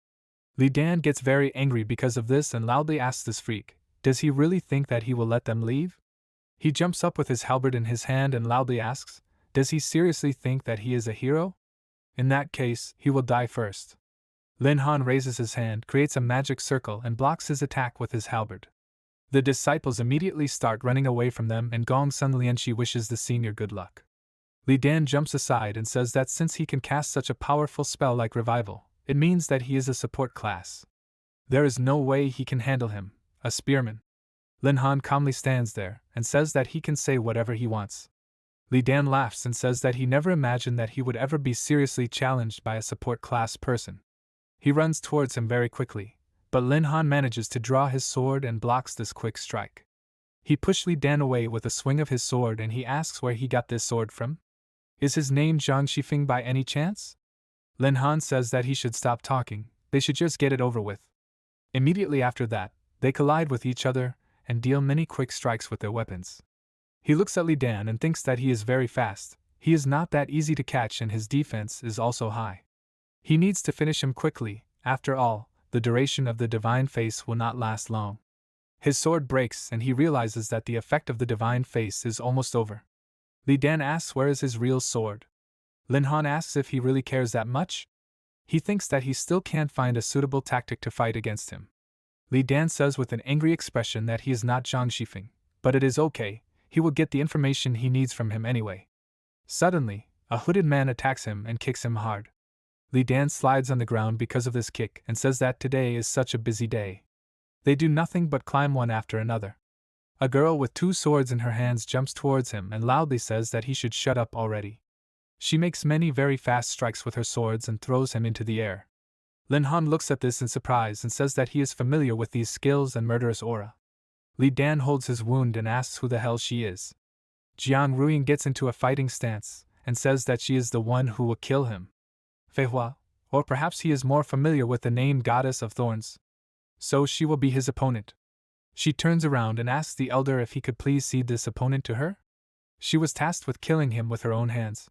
Li Dan gets very angry because of this and loudly asks this freak, does he really think that he will let them leave? He jumps up with his halberd in his hand and loudly asks, does he seriously think that he is a hero? In that case, he will die first. Lin Han raises his hand, creates a magic circle and blocks his attack with his halberd. The disciples immediately start running away from them and Gong Sun Lianqi wishes the senior good luck. Li Dan jumps aside and says that since he can cast such a powerful spell like revival, it means that he is a support class. There is no way he can handle him, a spearman. Lin Han calmly stands there and says that he can say whatever he wants. Li Dan laughs and says that he never imagined that he would ever be seriously challenged by a support class person. He runs towards him very quickly, but Lin Han manages to draw his sword and blocks this quick strike. He pushed Li Dan away with a swing of his sword and he asks where he got this sword from. Is his name Zhang Shifeng by any chance? Lin Han says that he should stop talking, they should just get it over with. Immediately after that, they collide with each other and deal many quick strikes with their weapons. He looks at Li Dan and thinks that he is very fast, he is not that easy to catch and his defense is also high. He needs to finish him quickly, after all, the duration of the divine face will not last long. His sword breaks and he realizes that the effect of the divine face is almost over. Li Dan asks where is his real sword. Lin Han asks if he really cares that much. He thinks that he still can't find a suitable tactic to fight against him. Li Dan says with an angry expression that he is not Zhang Shifeng, but it is okay, he will get the information he needs from him anyway. Suddenly, a hooded man attacks him and kicks him hard. Li Dan slides on the ground because of this kick and says that today is such a busy day. They do nothing but climb one after another. A girl with 2 swords in her hands jumps towards him and loudly says that he should shut up already. She makes many very fast strikes with her swords and throws him into the air. Lin Han looks at this in surprise and says that he is familiar with these skills and murderous aura. Li Dan holds his wound and asks who the hell she is. Jiang Ruiying gets into a fighting stance and says that she is the one who will kill him. Fei Hua, or perhaps he is more familiar with the name Goddess of Thorns. So she will be his opponent. She turns around and asks the elder if he could please cede this opponent to her. She was tasked with killing him with her own hands.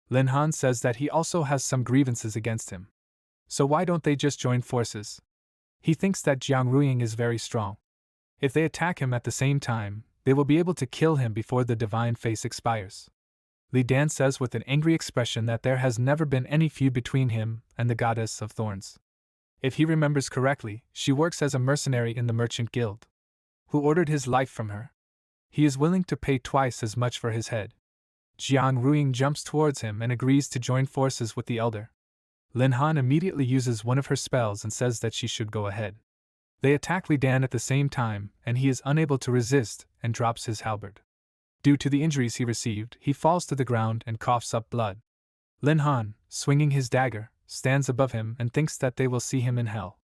Lin Han says that he also has some grievances against him. So why don't they just join forces? He thinks that Jiang Ruiying is very strong. If they attack him at the same time, they will be able to kill him before the divine face expires. Li Dan says with an angry expression that there has never been any feud between him and the Goddess of Thorns. If he remembers correctly, she works as a mercenary in the Merchant Guild. Who ordered his life from her? He is willing to pay twice as much for his head. Jiang Ruiying jumps towards him and agrees to join forces with the elder. Lin Han immediately uses one of her spells and says that she should go ahead. They attack Li Dan at the same time, and he is unable to resist and drops his halberd. Due to the injuries he received, he falls to the ground and coughs up blood. Lin Han, swinging his dagger, stands above him and thinks that they will see him in hell.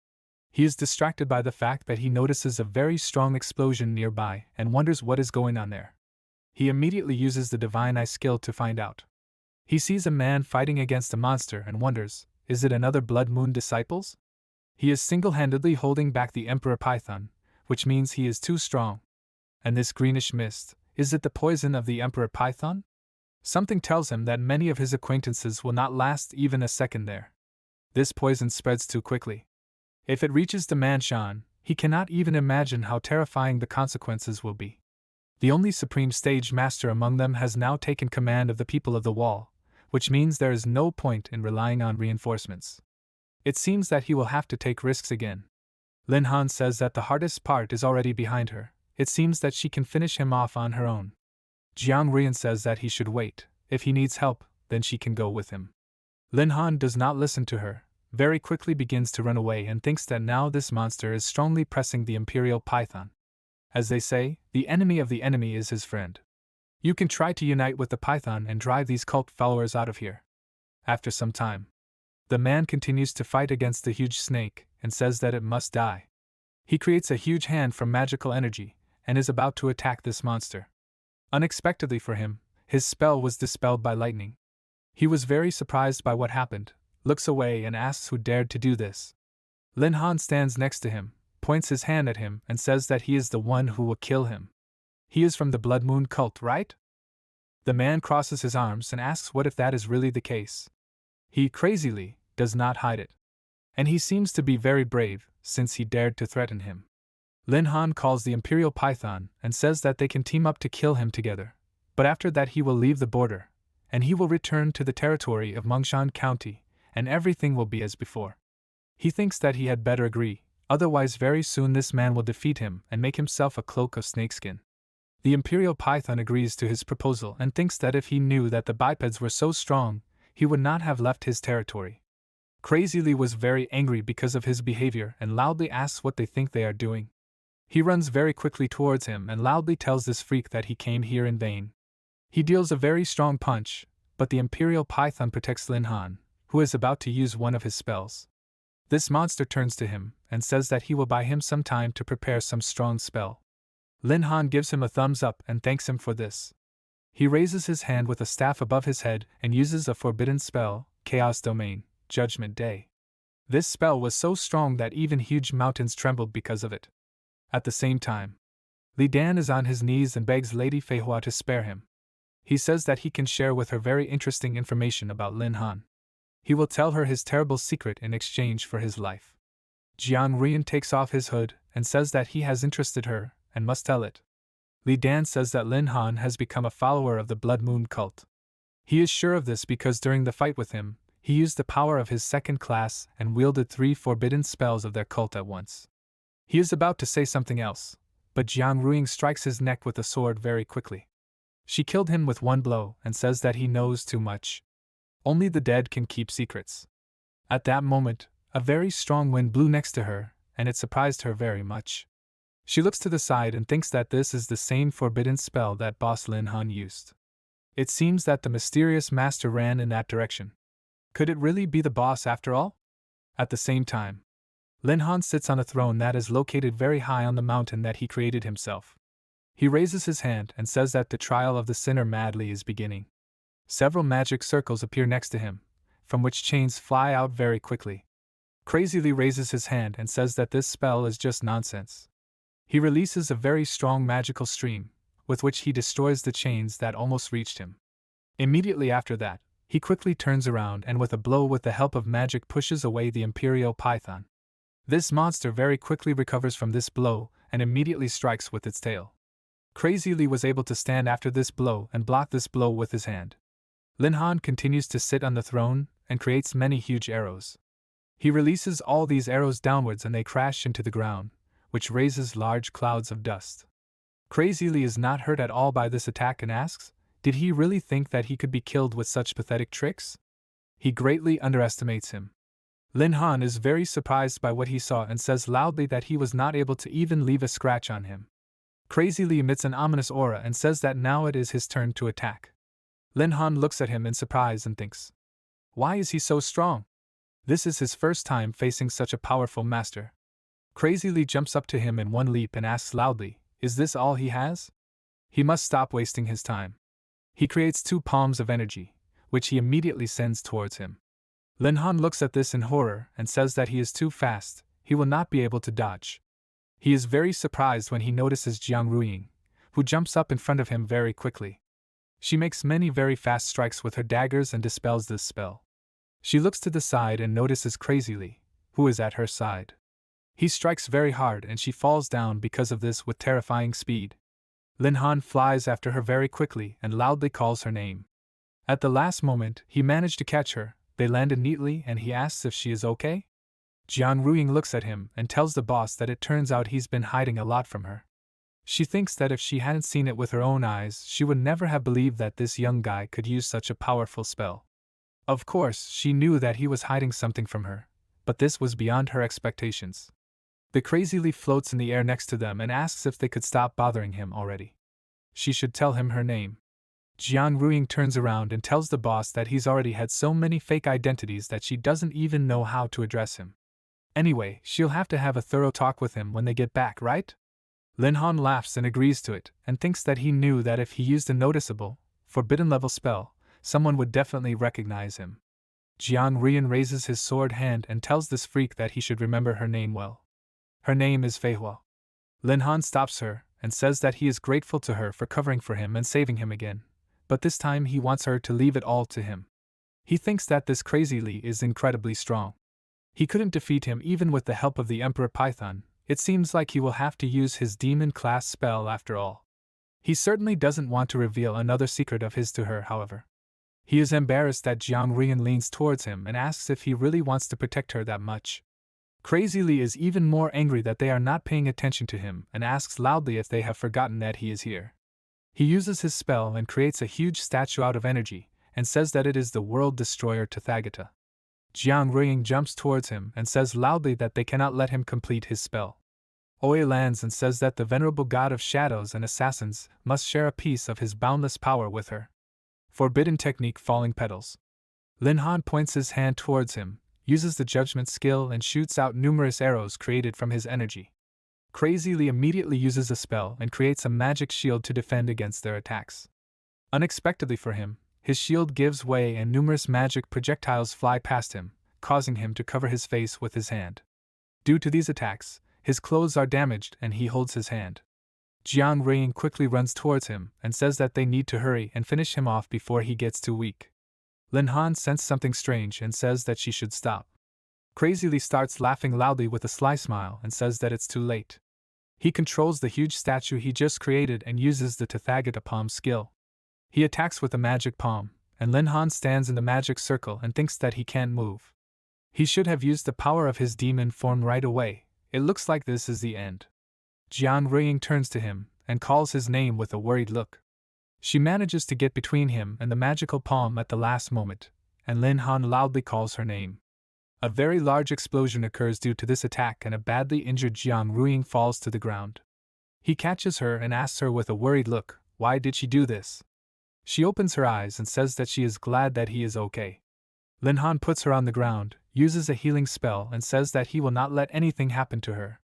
He is distracted by the fact that he notices a very strong explosion nearby and wonders what is going on there. He immediately uses the Divine Eye skill to find out. He sees a man fighting against a monster and wonders, is it another Blood Moon disciples? He is single-handedly holding back the Emperor Python, which means he is too strong. And this greenish mist, is it the poison of the Emperor Python? Something tells him that many of his acquaintances will not last even a second there. This poison spreads too quickly. If it reaches the man Shan, he cannot even imagine how terrifying the consequences will be. The only supreme stage master among them has now taken command of the people of the wall, which means there is no point in relying on reinforcements. It seems that he will have to take risks again. Lin Han says that the hardest part is already behind her. It seems that she can finish him off on her own. Jiang Ruiying says that he should wait. If he needs help, then she can go with him. Lin Han does not listen to her, very quickly begins to run away and thinks that now this monster is strongly pressing the Imperial Python. As they say, the enemy of the enemy is his friend. You can try to unite with the Python and drive these cult followers out of here. After some time, the man continues to fight against the huge snake and says that it must die. He creates a huge hand from magical energy and is about to attack this monster. Unexpectedly for him, his spell was dispelled by lightning. He was very surprised by what happened, looks away and asks who dared to do this. Lin Han stands next to him, points his hand at him and says that he is the one who will kill him. He is from the Blood Moon cult, right? The man crosses his arms and asks what if that is really the case. He, crazily, does not hide it. And he seems to be very brave, since he dared to threaten him. Lin Han calls the Imperial Python and says that they can team up to kill him together, but after that he will leave the border, and he will return to the territory of Mongshan County, and everything will be as before. He thinks that he had better agree, otherwise very soon this man will defeat him and make himself a cloak of snakeskin. The Imperial Python agrees to his proposal and thinks that if he knew that the bipeds were so strong, he would not have left his territory. Crazily was very angry because of his behavior and loudly asks what they think they are doing. He runs very quickly towards him and loudly tells this freak that he came here in vain. He deals a very strong punch, but the Imperial Python protects Lin Han, who is about to use one of his spells. This monster turns to him and says that he will buy him some time to prepare some strong spell. Lin Han gives him a thumbs up and thanks him for this. He raises his hand with a staff above his head and uses a forbidden spell, Chaos Domain, Judgment Day. This spell was so strong that even huge mountains trembled because of it. At the same time, Li Dan is on his knees and begs Lady Fei Hua to spare him. He says that he can share with her very interesting information about Lin Han. He will tell her his terrible secret in exchange for his life. Jiang Ruiying takes off his hood and says that he has interested her and must tell it. Li Dan says that Lin Han has become a follower of the Blood Moon cult. He is sure of this because during the fight with him, he used the power of his second class and wielded 3 forbidden spells of their cult at once. He is about to say something else, but Jiang Ruiying strikes his neck with a sword very quickly. She killed him with one blow and says that he knows too much. Only the dead can keep secrets. At that moment, a very strong wind blew next to her, and it surprised her very much. She looks to the side and thinks that this is the same forbidden spell that boss Lin Han used. It seems that the mysterious master ran in that direction. Could it really be the boss after all? At the same time, Lin Han sits on a throne that is located very high on the mountain that he created himself. He raises his hand and says that the trial of the sinner madly is beginning. Several magic circles appear next to him, from which chains fly out very quickly. Crazily raises his hand and says that this spell is just nonsense. He releases a very strong magical stream, with which he destroys the chains that almost reached him. Immediately after that, he quickly turns around and with a blow with the help of magic pushes away the Imperial Python. This monster very quickly recovers from this blow and immediately strikes with its tail. Crazily was able to stand after this blow and block this blow with his hand. Lin Han continues to sit on the throne and creates many huge arrows. He releases all these arrows downwards and they crash into the ground, which raises large clouds of dust. Crazily is not hurt at all by this attack and asks, did he really think that he could be killed with such pathetic tricks? He greatly underestimates him. Lin Han is very surprised by what he saw and says loudly that he was not able to even leave a scratch on him. Crazily emits an ominous aura and says that now it is his turn to attack. Lin Han looks at him in surprise and thinks, why is he so strong? This is his first time facing such a powerful master. Crazily jumps up to him in one leap and asks loudly, is this all he has? He must stop wasting his time. He creates 2 palms of energy, which he immediately sends towards him. Lin Han looks at this in horror and says that he is too fast, he will not be able to dodge. He is very surprised when he notices Jiang Ruiying, who jumps up in front of him very quickly. She makes many very fast strikes with her daggers and dispels this spell. She looks to the side and notices Crazily, who is at her side. He strikes very hard and she falls down because of this with terrifying speed. Lin Han flies after her very quickly and loudly calls her name. At the last moment, he managed to catch her, they landed neatly and he asks if she is okay? Jiang Ruiying looks at him and tells the boss that it turns out he's been hiding a lot from her. She thinks that if she hadn't seen it with her own eyes, she would never have believed that this young guy could use such a powerful spell. Of course, she knew that he was hiding something from her, but this was beyond her expectations. The Crazily floats in the air next to them and asks if they could stop bothering him already. She should tell him her name. Jiang Ruiying turns around and tells the boss that he's already had so many fake identities that she doesn't even know how to address him. Anyway, she'll have to have a thorough talk with him when they get back, right? Lin Han laughs and agrees to it, and thinks that he knew that if he used a noticeable, forbidden level spell, someone would definitely recognize him. Jiang Ruiying raises his sword hand and tells this freak that he should remember her name well. Her name is Feihua. Lin Han stops her and says that he is grateful to her for covering for him and saving him again, but this time he wants her to leave it all to him. He thinks that this Crazily is incredibly strong. He couldn't defeat him even with the help of the Emperor Python. It seems like he will have to use his demon-class spell after all. He certainly doesn't want to reveal another secret of his to her, however. He is embarrassed that Jiang Ruiying leans towards him and asks if he really wants to protect her that much. Crazily is even more angry that they are not paying attention to him and asks loudly if they have forgotten that he is here. He uses his spell and creates a huge statue out of energy and says that it is the world destroyer Tathagata. Jiang Ruiying jumps towards him and says loudly that they cannot let him complete his spell. Oe lands and says that the venerable god of shadows and assassins must share a piece of his boundless power with her. Forbidden technique falling petals. Lin Han points his hand towards him, uses the judgment skill and shoots out numerous arrows created from his energy. Crazily immediately uses a spell and creates a magic shield to defend against their attacks. Unexpectedly for him, his shield gives way and numerous magic projectiles fly past him, causing him to cover his face with his hand. Due to these attacks, his clothes are damaged and he holds his hand. Jiang Ruiying quickly runs towards him and says that they need to hurry and finish him off before he gets too weak. Lin Han senses something strange and says that she should stop. Crazily starts laughing loudly with a sly smile and says that it's too late. He controls the huge statue he just created and uses the Tathagata palm skill. He attacks with a magic palm, and Lin Han stands in the magic circle and thinks that he can't move. He should have used the power of his demon form right away. It looks like this is the end. Jiang Ruiying turns to him and calls his name with a worried look. She manages to get between him and the magical palm at the last moment, and Lin Han loudly calls her name. A very large explosion occurs due to this attack, and a badly injured Jiang Ruiying falls to the ground. He catches her and asks her with a worried look, why did she do this? She opens her eyes and says that she is glad that he is okay. Lin Han puts her on the ground, uses a healing spell, and says that he will not let anything happen to her.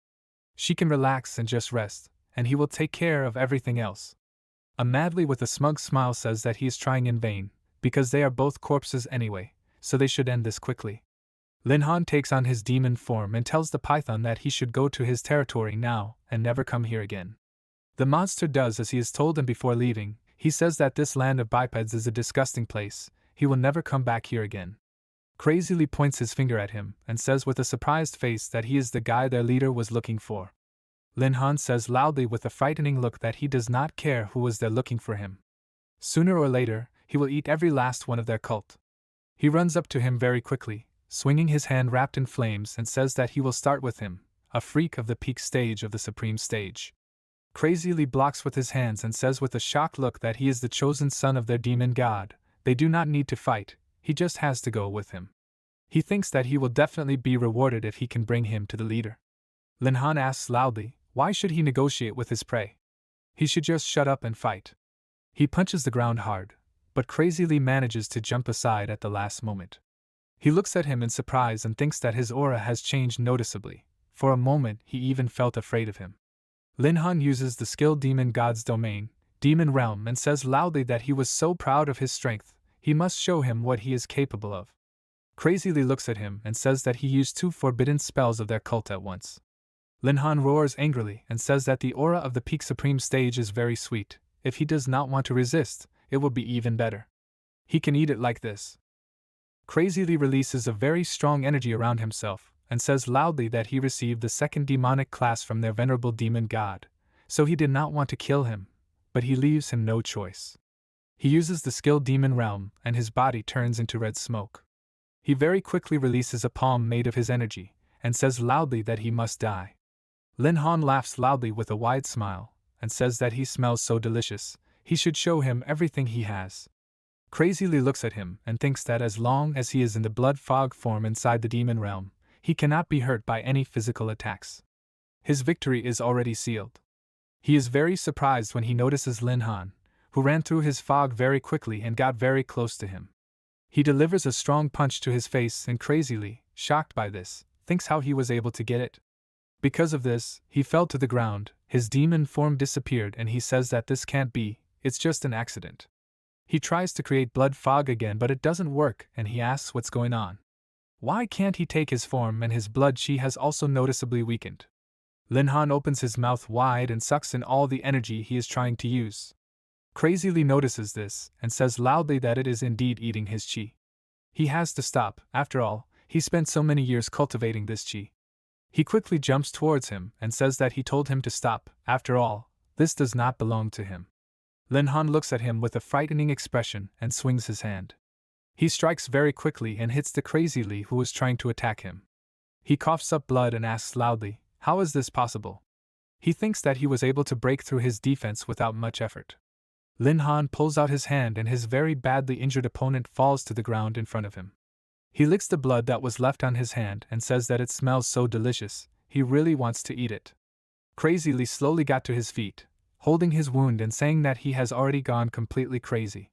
She can relax and just rest, and he will take care of everything else. Madly with a smug smile says that he is trying in vain, because they are both corpses anyway, so they should end this quickly. Lin Han takes on his demon form and tells the python that he should go to his territory now and never come here again. The monster does as he is told, and before leaving, he says that this land of bipeds is a disgusting place, he will never come back here again. Crazily points his finger at him and says with a surprised face that he is the guy their leader was looking for. Lin Han says loudly with a frightening look that he does not care who was there looking for him. Sooner or later, he will eat every last one of their cult. He runs up to him very quickly, swinging his hand wrapped in flames, and says that he will start with him, a freak of the peak stage of the supreme stage. Crazily blocks with his hands and says with a shocked look that he is the chosen son of their demon god. They do not need to fight, he just has to go with him. He thinks that he will definitely be rewarded if he can bring him to the leader. Lin Han asks loudly, why should he negotiate with his prey? He should just shut up and fight. He punches the ground hard, but crazily manages to jump aside at the last moment. He looks at him in surprise and thinks that his aura has changed noticeably. For a moment he even felt afraid of him. Lin Han uses the skill Demon God's Domain, Demon Realm, and says loudly that he was so proud of his strength, he must show him what he is capable of. Crazily looks at him and says that he used 2 forbidden spells of their cult at once. Lin Han roars angrily and says that the aura of the peak supreme stage is very sweet. If he does not want to resist, it will be even better. He can eat it like this. Crazily releases a very strong energy around himself and says loudly that he received the 2nd demonic class from their venerable demon god, so he did not want to kill him, but he leaves him no choice. He uses the skill Demon Realm and his body turns into red smoke. He very quickly releases a palm made of his energy and says loudly that he must die. Lin Han laughs loudly with a wide smile and says that he smells so delicious, he should show him everything he has. Crazily looks at him and thinks that as long as he is in the blood fog form inside the demon realm, he cannot be hurt by any physical attacks. His victory is already sealed. He is very surprised when he notices Lin Han, who ran through his fog very quickly and got very close to him. He delivers a strong punch to his face and crazily, shocked by this, thinks how he was able to get it. Because of this, he fell to the ground, his demon form disappeared, and he says that this can't be, it's just an accident. He tries to create blood fog again, but it doesn't work, and he asks what's going on. Why can't he take his form, and his blood chi has also noticeably weakened. Lin Han opens his mouth wide and sucks in all the energy he is trying to use. Crazily notices this, and says loudly that it is indeed eating his chi. He has to stop, after all, he spent so many years cultivating this chi. He quickly jumps towards him and says that he told him to stop, after all, this does not belong to him. Lin Han looks at him with a frightening expression and swings his hand. He strikes very quickly and hits the crazily who was trying to attack him. He coughs up blood and asks loudly, how is this possible? He thinks that he was able to break through his defense without much effort. Lin Han pulls out his hand and his very badly injured opponent falls to the ground in front of him. He licks the blood that was left on his hand and says that it smells so delicious, he really wants to eat it. Crazily slowly got to his feet, holding his wound and saying that he has already gone completely crazy.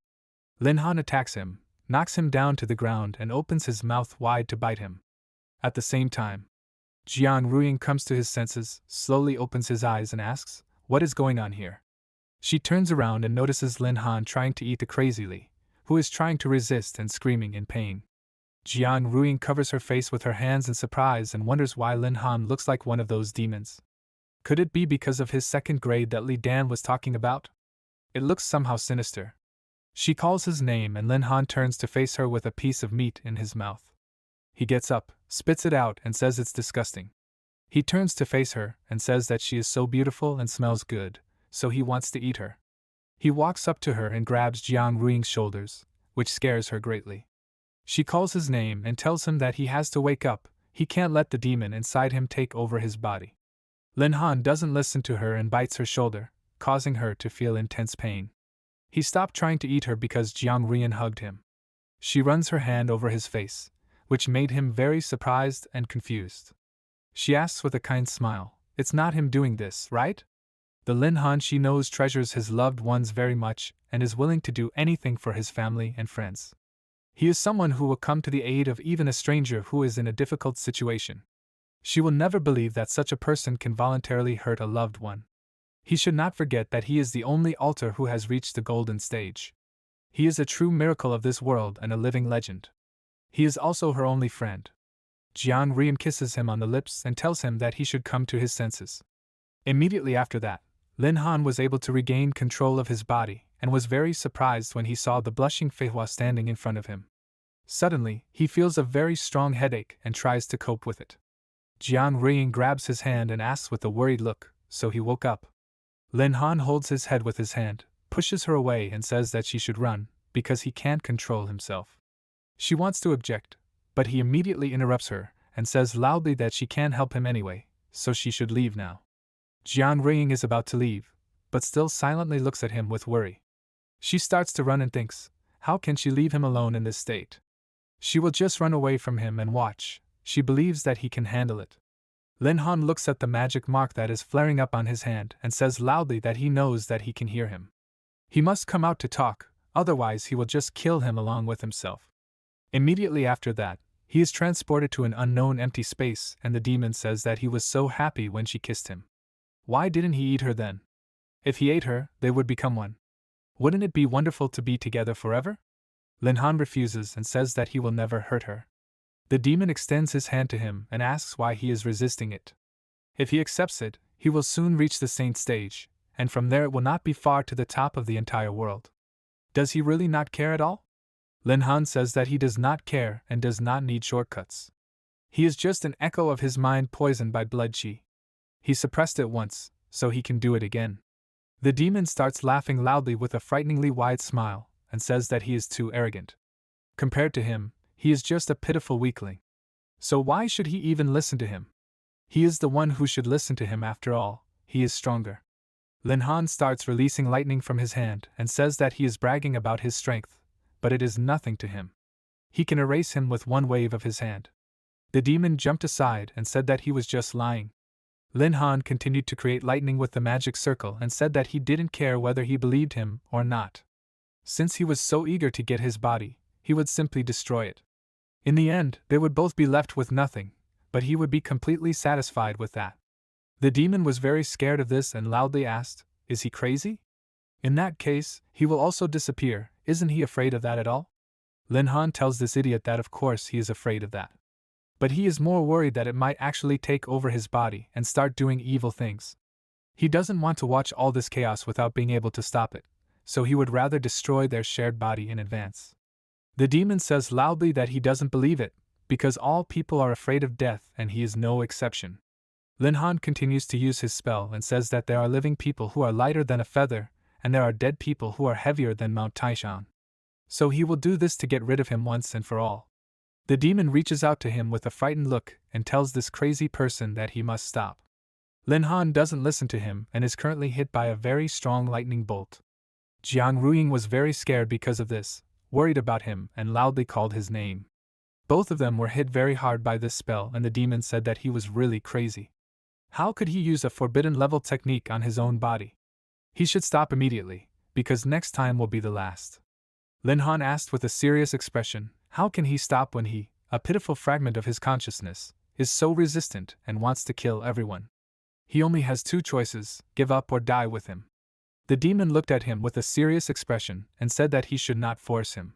Lin Han attacks him, knocks him down to the ground and opens his mouth wide to bite him. At the same time, Jiang Ruiying comes to his senses, slowly opens his eyes and asks, what is going on here? She turns around and notices Lin Han trying to eat the crazily, who is trying to resist and screaming in pain. Jiang Ruiying covers her face with her hands in surprise and wonders why Lin Han looks like one of those demons. Could it be because of his 2nd grade that Li Dan was talking about? It looks somehow sinister. She calls his name and Lin Han turns to face her with a piece of meat in his mouth. He gets up, spits it out and says it's disgusting. He turns to face her and says that she is so beautiful and smells good, so he wants to eat her. He walks up to her and grabs Jiang Ruiying's shoulders, which scares her greatly. She calls his name and tells him that he has to wake up, he can't let the demon inside him take over his body. Lin Han doesn't listen to her and bites her shoulder, causing her to feel intense pain. He stopped trying to eat her because Jiang Rian hugged him. She runs her hand over his face, which made him very surprised and confused. She asks with a kind smile, "It's not him doing this, right?" The Lin Han she knows treasures his loved ones very much and is willing to do anything for his family and friends. He is someone who will come to the aid of even a stranger who is in a difficult situation. She will never believe that such a person can voluntarily hurt a loved one. He should not forget that he is the only altar who has reached the golden stage. He is a true miracle of this world and a living legend. He is also her only friend. Jiang Rian kisses him on the lips and tells him that he should come to his senses. Immediately after that, Lin Han was able to regain control of his body and was very surprised when he saw the blushing Feihua standing in front of him. Suddenly, he feels a very strong headache and tries to cope with it. Jiang Rian grabs his hand and asks with a worried look, so he woke up. Lin Han holds his head with his hand, pushes her away and says that she should run, because he can't control himself. She wants to object, but he immediately interrupts her and says loudly that she can't help him anyway, so she should leave now. Jiang Rian is about to leave, but still silently looks at him with worry. She starts to run and thinks, how can she leave him alone in this state? She will just run away from him and watch. She believes that he can handle it. Lin Han looks at the magic mark that is flaring up on his hand and says loudly that he knows that he can hear him. He must come out to talk, otherwise he will just kill him along with himself. Immediately after that, he is transported to an unknown empty space and the demon says that he was so happy when she kissed him. Why didn't he eat her then? If he ate her, they would become one. Wouldn't it be wonderful to be together forever? Lin Han refuses and says that he will never hurt her. The demon extends his hand to him and asks why he is resisting it. If he accepts it, he will soon reach the saint stage, and from there it will not be far to the top of the entire world. Does he really not care at all? Lin Han says that he does not care and does not need shortcuts. He is just an echo of his mind poisoned by blood qi. He suppressed it once, so he can do it again. The demon starts laughing loudly with a frighteningly wide smile, and says that he is too arrogant. Compared to him, he is just a pitiful weakling. So why should he even listen to him? He is the one who should listen to him after all, he is stronger. Lin Han starts releasing lightning from his hand and says that he is bragging about his strength, but it is nothing to him. He can erase him with one wave of his hand. The demon jumped aside and said that he was just lying. Lin Han continued to create lightning with the magic circle and said that he didn't care whether he believed him or not. Since he was so eager to get his body, he would simply destroy it. In the end, they would both be left with nothing, but he would be completely satisfied with that. The demon was very scared of this and loudly asked, "Is he crazy? In that case, he will also disappear, isn't he afraid of that at all?" Lin Han tells this idiot that of course he is afraid of that. But he is more worried that it might actually take over his body and start doing evil things. He doesn't want to watch all this chaos without being able to stop it, so he would rather destroy their shared body in advance. The demon says loudly that he doesn't believe it, because all people are afraid of death and he is no exception. Lin Han continues to use his spell and says that there are living people who are lighter than a feather, and there are dead people who are heavier than Mount Taishan. So he will do this to get rid of him once and for all. The demon reaches out to him with a frightened look and tells this crazy person that he must stop. Lin Han doesn't listen to him and is currently hit by a very strong lightning bolt. Jiang Ruiying was very scared because of this, worried about him and loudly called his name. Both of them were hit very hard by this spell and the demon said that he was really crazy. How could he use a forbidden level technique on his own body? He should stop immediately, because next time will be the last. Lin Han asked with a serious expression, how can he stop when he, a pitiful fragment of his consciousness, is so resistant and wants to kill everyone? He only has two choices, give up or die with him. The demon looked at him with a serious expression and said that he should not force him.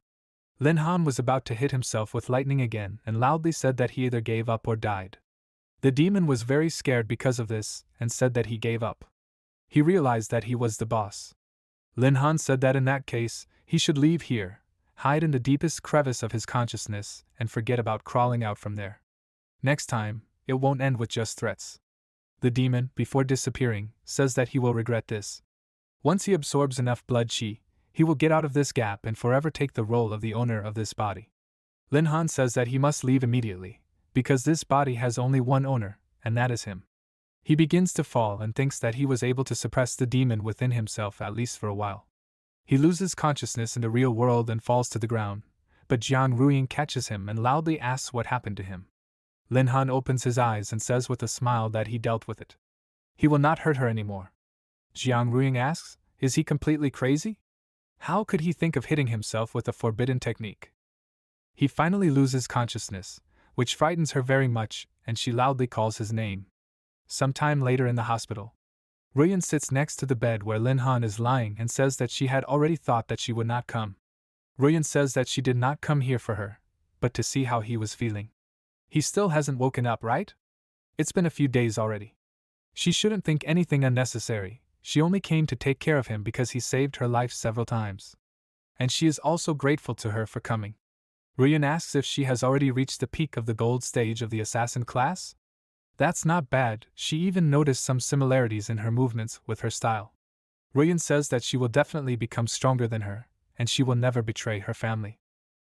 Lin Han was about to hit himself with lightning again and loudly said that he either gave up or died. The demon was very scared because of this and said that he gave up. He realized that he was the boss. Lin Han said that in that case, he should leave here, hide in the deepest crevice of his consciousness, and forget about crawling out from there. Next time, it won't end with just threats. The demon, before disappearing, says that he will regret this. Once he absorbs enough blood qi, he will get out of this gap and forever take the role of the owner of this body. Lin Han says that he must leave immediately, because this body has only one owner, and that is him. He begins to fall and thinks that he was able to suppress the demon within himself at least for a while. He loses consciousness in the real world and falls to the ground, but Jiang Ruiying catches him and loudly asks what happened to him. Lin Han opens his eyes and says with a smile that he dealt with it. He will not hurt her anymore. Jiang Ruiying asks, is he completely crazy? How could he think of hitting himself with a forbidden technique? He finally loses consciousness, which frightens her very much, and she loudly calls his name. Sometime later in the hospital, Ruiyan sits next to the bed where Lin Han is lying and says that she had already thought that she would not come. Ruiyan says that she did not come here for her, but to see how he was feeling. He still hasn't woken up, right? It's been a few days already. She shouldn't think anything unnecessary. She only came to take care of him because he saved her life several times. And she is also grateful to her for coming. Ruiyan asks if she has already reached the peak of the gold stage of the assassin class. That's not bad. She even noticed some similarities in her movements with her style. Ruiyan says that she will definitely become stronger than her, and she will never betray her family.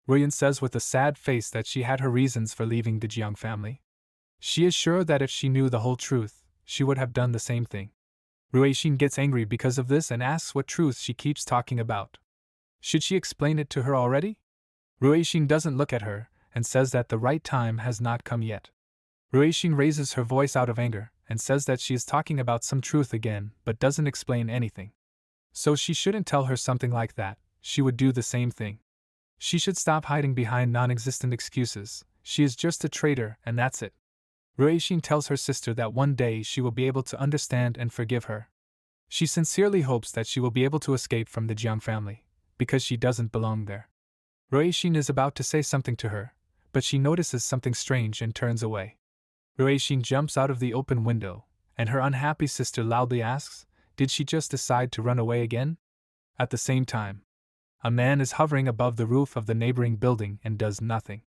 Ruiyan says with a sad face that she had her reasons for leaving the Jiang family. She is sure that if she knew the whole truth, she would have done the same thing. Ruixin gets angry because of this and asks what truth she keeps talking about. Should she explain it to her already? Ruixin doesn't look at her and says that the right time has not come yet. Ruixin raises her voice out of anger and says that she is talking about some truth again but doesn't explain anything. So she shouldn't tell her something like that. She would do the same thing. She should stop hiding behind non-existent excuses. She is just a traitor and that's it. Ruixin tells her sister that one day she will be able to understand and forgive her. She sincerely hopes that she will be able to escape from the Jiang family, because she doesn't belong there. Ruixin is about to say something to her, but she notices something strange and turns away. Ruixin jumps out of the open window, and her unhappy sister loudly asks, did she just decide to run away again? At the same time, a man is hovering above the roof of the neighboring building and does nothing.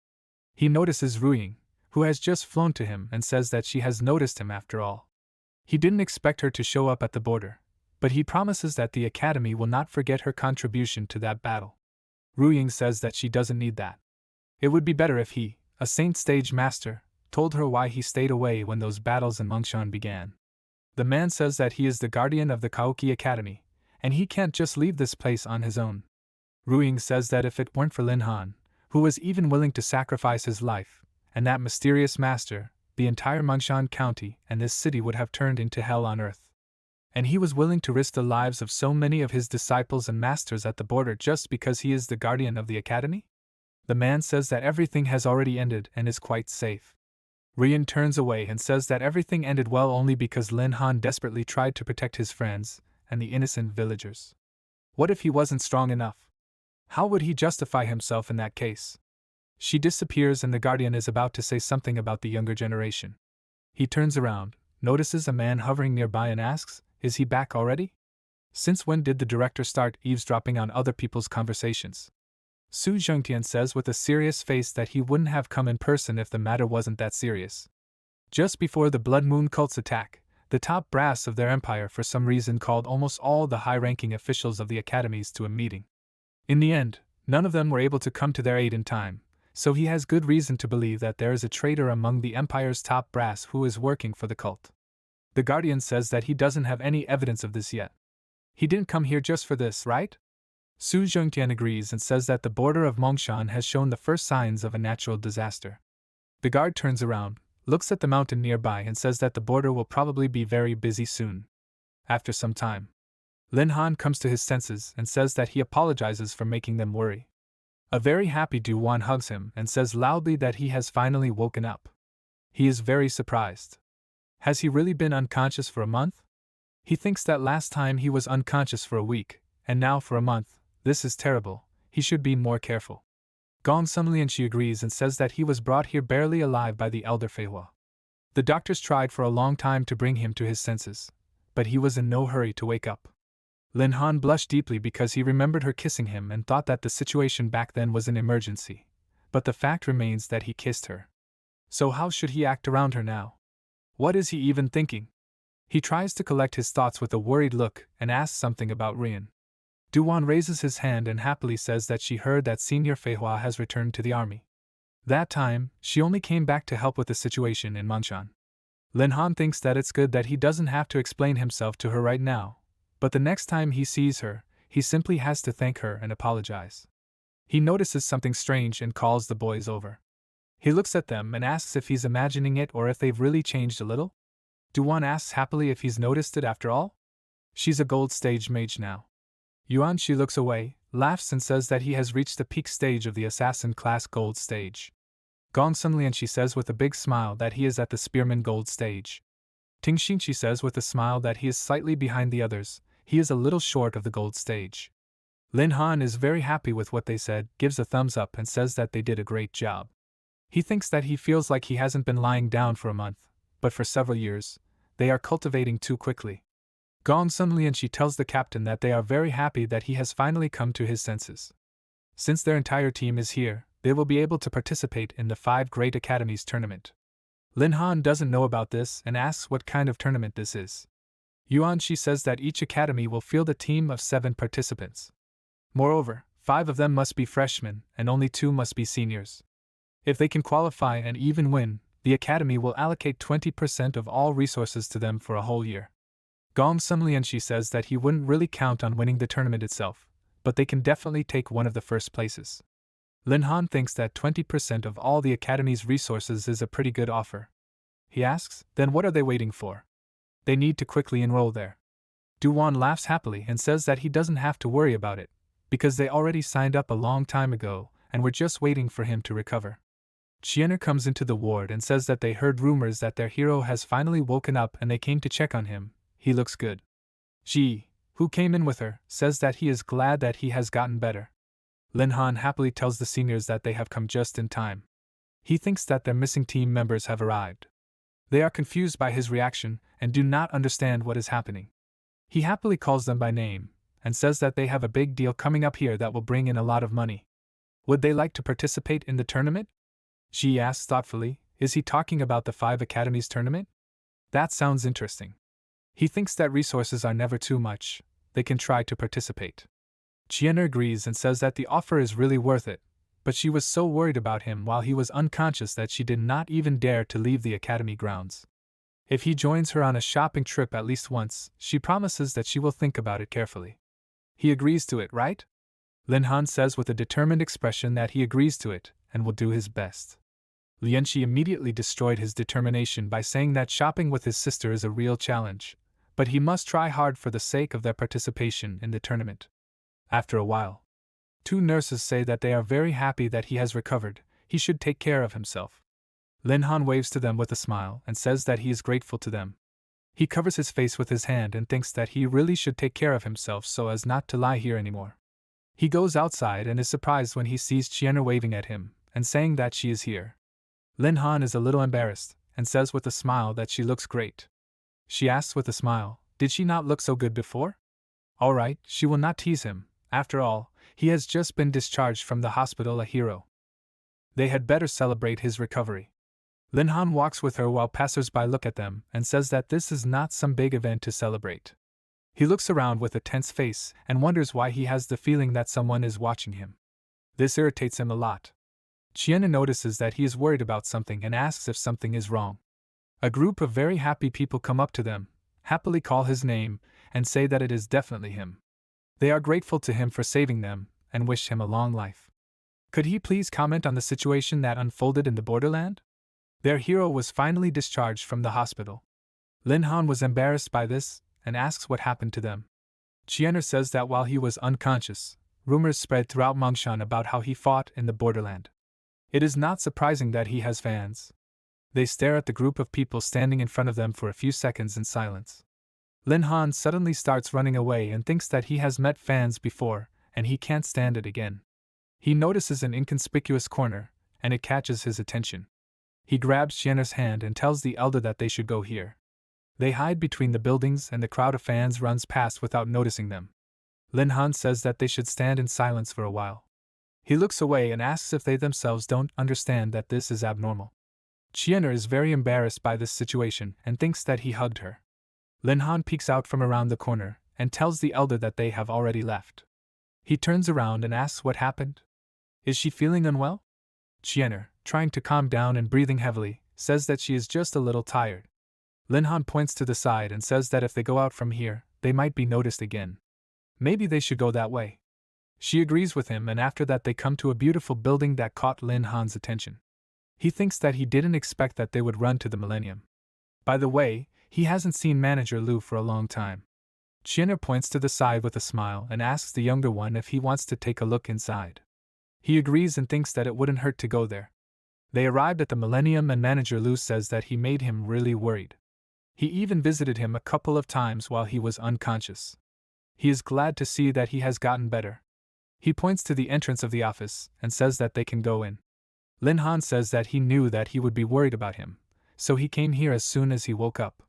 He notices Ruiying, who has just flown to him and says that she has noticed him after all. He didn't expect her to show up at the border, but he promises that the academy will not forget her contribution to that battle. Ruiying says that she doesn't need that. It would be better if he, a saint stage master, told her why he stayed away when those battles in Mongshan began. The man says that he is the guardian of the Kaoki Academy, and he can't just leave this place on his own. Ruiying says that if it weren't for Lin Han, who was even willing to sacrifice his life, and that mysterious master, the entire Mongshan County and this city would have turned into hell on earth. And he was willing to risk the lives of so many of his disciples and masters at the border just because he is the guardian of the academy? The man says that everything has already ended and is quite safe. Ruiyan turns away and says that everything ended well only because Lin Han desperately tried to protect his friends and the innocent villagers. What if he wasn't strong enough? How would he justify himself in that case? She disappears and the guardian is about to say something about the younger generation. He turns around, notices a man hovering nearby and asks, is he back already? Since when did the director start eavesdropping on other people's conversations? Su Zhengtian says with a serious face that he wouldn't have come in person if the matter wasn't that serious. Just before the Blood Moon cult's attack, the top brass of their empire for some reason called almost all the high-ranking officials of the academies to a meeting. In the end, none of them were able to come to their aid in time, so he has good reason to believe that there is a traitor among the empire's top brass who is working for the cult. The guardian says that he doesn't have any evidence of this yet. He didn't come here just for this, right? Su Zhengtian agrees and says that the border of Mongshan has shown the first signs of a natural disaster. The guard turns around, looks at the mountain nearby and says that the border will probably be very busy soon. After some time, Lin Han comes to his senses and says that he apologizes for making them worry. A very happy Du Wan hugs him and says loudly that he has finally woken up. He is very surprised. Has he really been unconscious for a month? He thinks that last time he was unconscious for a week, and now for a month. This is terrible. He should be more careful. Gong Sunlianshi agrees and says that he was brought here barely alive by the elder Feihua. The doctors tried for a long time to bring him to his senses, but he was in no hurry to wake up. Lin Han blushed deeply because he remembered her kissing him and thought that the situation back then was an emergency, but the fact remains that he kissed her. So how should he act around her now? What is he even thinking? He tries to collect his thoughts with a worried look and asks something about Rian. Duwan raises his hand and happily says that she heard that Senior Feihua has returned to the army. That time, she only came back to help with the situation in Mongshan. Lin Han thinks that it's good that he doesn't have to explain himself to her right now, but the next time he sees her, he simply has to thank her and apologize. He notices something strange and calls the boys over. He looks at them and asks if he's imagining it or if they've really changed a little. Duan asks happily if he's noticed it after all. She's a gold stage mage now. Yuan Shi looks away, laughs and says that he has reached the peak stage of the assassin class gold stage. Gong Sunlian she says with a big smile that he is at the spearman gold stage. Ting Xin she says with a smile that he is slightly behind the others, he is a little short of the gold stage. Lin Han is very happy with what they said, gives a thumbs up and says that they did a great job. He thinks that he feels like he hasn't been lying down for a month, but for several years. They are cultivating too quickly. Gong Sunlian she tells the captain that they are very happy that he has finally come to his senses. Since their entire team is here, they will be able to participate in the 5 Great Academies tournament. Lin Han doesn't know about this and asks what kind of tournament this is. Yuan Shi says that each academy will field a team of 7 participants. Moreover, 5 of them must be freshmen and only 2 must be seniors. If they can qualify and even win, the academy will allocate 20% of all resources to them for a whole year. Gong Sunlian she says that he wouldn't really count on winning the tournament itself, but they can definitely take one of the first places. Lin Han thinks that 20% of all the academy's resources is a pretty good offer. He asks, then what are they waiting for? They need to quickly enroll there. Duan laughs happily and says that he doesn't have to worry about it, because they already signed up a long time ago and were just waiting for him to recover. Chiener comes into the ward and says that they heard rumors that their hero has finally woken up and they came to check on him. He looks good. Ji, who came in with her, says that he is glad that he has gotten better. Lin Han happily tells the seniors that they have come just in time. He thinks that their missing team members have arrived. They are confused by his reaction and do not understand what is happening. He happily calls them by name and says that they have a big deal coming up here that will bring in a lot of money. Would they like to participate in the tournament? Ji asks thoughtfully, is he talking about the 5 Academies tournament? That sounds interesting. He thinks that resources are never too much, they can try to participate. Chiener agrees and says that the offer is really worth it, but she was so worried about him while he was unconscious that she did not even dare to leave the academy grounds. If he joins her on a shopping trip at least once, she promises that she will think about it carefully. He agrees to it, right? Lin Han says with a determined expression that he agrees to it and will do his best. Lianxi immediately destroyed his determination by saying that shopping with his sister is a real challenge, but he must try hard for the sake of their participation in the tournament. After a while, 2 nurses say that they are very happy that he has recovered, he should take care of himself. Lin Han waves to them with a smile and says that he is grateful to them. He covers his face with his hand and thinks that he really should take care of himself so as not to lie here anymore. He goes outside and is surprised when he sees Chiener waving at him and saying that she is here. Lin Han is a little embarrassed and says with a smile that she looks great. She asks with a smile, did she not look so good before? Alright, she will not tease him. After all, he has just been discharged from the hospital a hero. They had better celebrate his recovery. Lin Han walks with her while passers-by look at them and says that this is not some big event to celebrate. He looks around with a tense face and wonders why he has the feeling that someone is watching him. This irritates him a lot. Chiener notices that he is worried about something and asks if something is wrong. A group of very happy people come up to them, happily call his name, and say that it is definitely him. They are grateful to him for saving them and wish him a long life. Could he please comment on the situation that unfolded in the borderland? Their hero was finally discharged from the hospital. Lin Han was embarrassed by this and asks what happened to them. Chiener says that while he was unconscious, rumors spread throughout Mongshan about how he fought in the borderland. It is not surprising that he has fans. They stare at the group of people standing in front of them for a few seconds in silence. Lin Han suddenly starts running away and thinks that he has met fans before, and he can't stand it again. He notices an inconspicuous corner, and it catches his attention. He grabs Chiener's hand and tells the elder that they should go here. They hide between the buildings and the crowd of fans runs past without noticing them. Lin Han says that they should stand in silence for a while. He looks away and asks if they themselves don't understand that this is abnormal. Chiener is very embarrassed by this situation and thinks that he hugged her. Lin Han peeks out from around the corner and tells the elder that they have already left. He turns around and asks what happened. Is she feeling unwell? Chiener, trying to calm down and breathing heavily, says that she is just a little tired. Lin Han points to the side and says that if they go out from here, they might be noticed again. Maybe they should go that way. She agrees with him, and after that they come to a beautiful building that caught Lin Han's attention. He thinks that he didn't expect that they would run to the millennium. By the way, he hasn't seen Manager Lu for a long time. Chinner points to the side with a smile and asks the younger one if he wants to take a look inside. He agrees and thinks that it wouldn't hurt to go there. They arrived at the millennium and Manager Lu says that he made him really worried. He even visited him a couple of times while he was unconscious. He is glad to see that he has gotten better. He points to the entrance of the office and says that they can go in. Lin Han says that he knew that he would be worried about him, so he came here as soon as he woke up.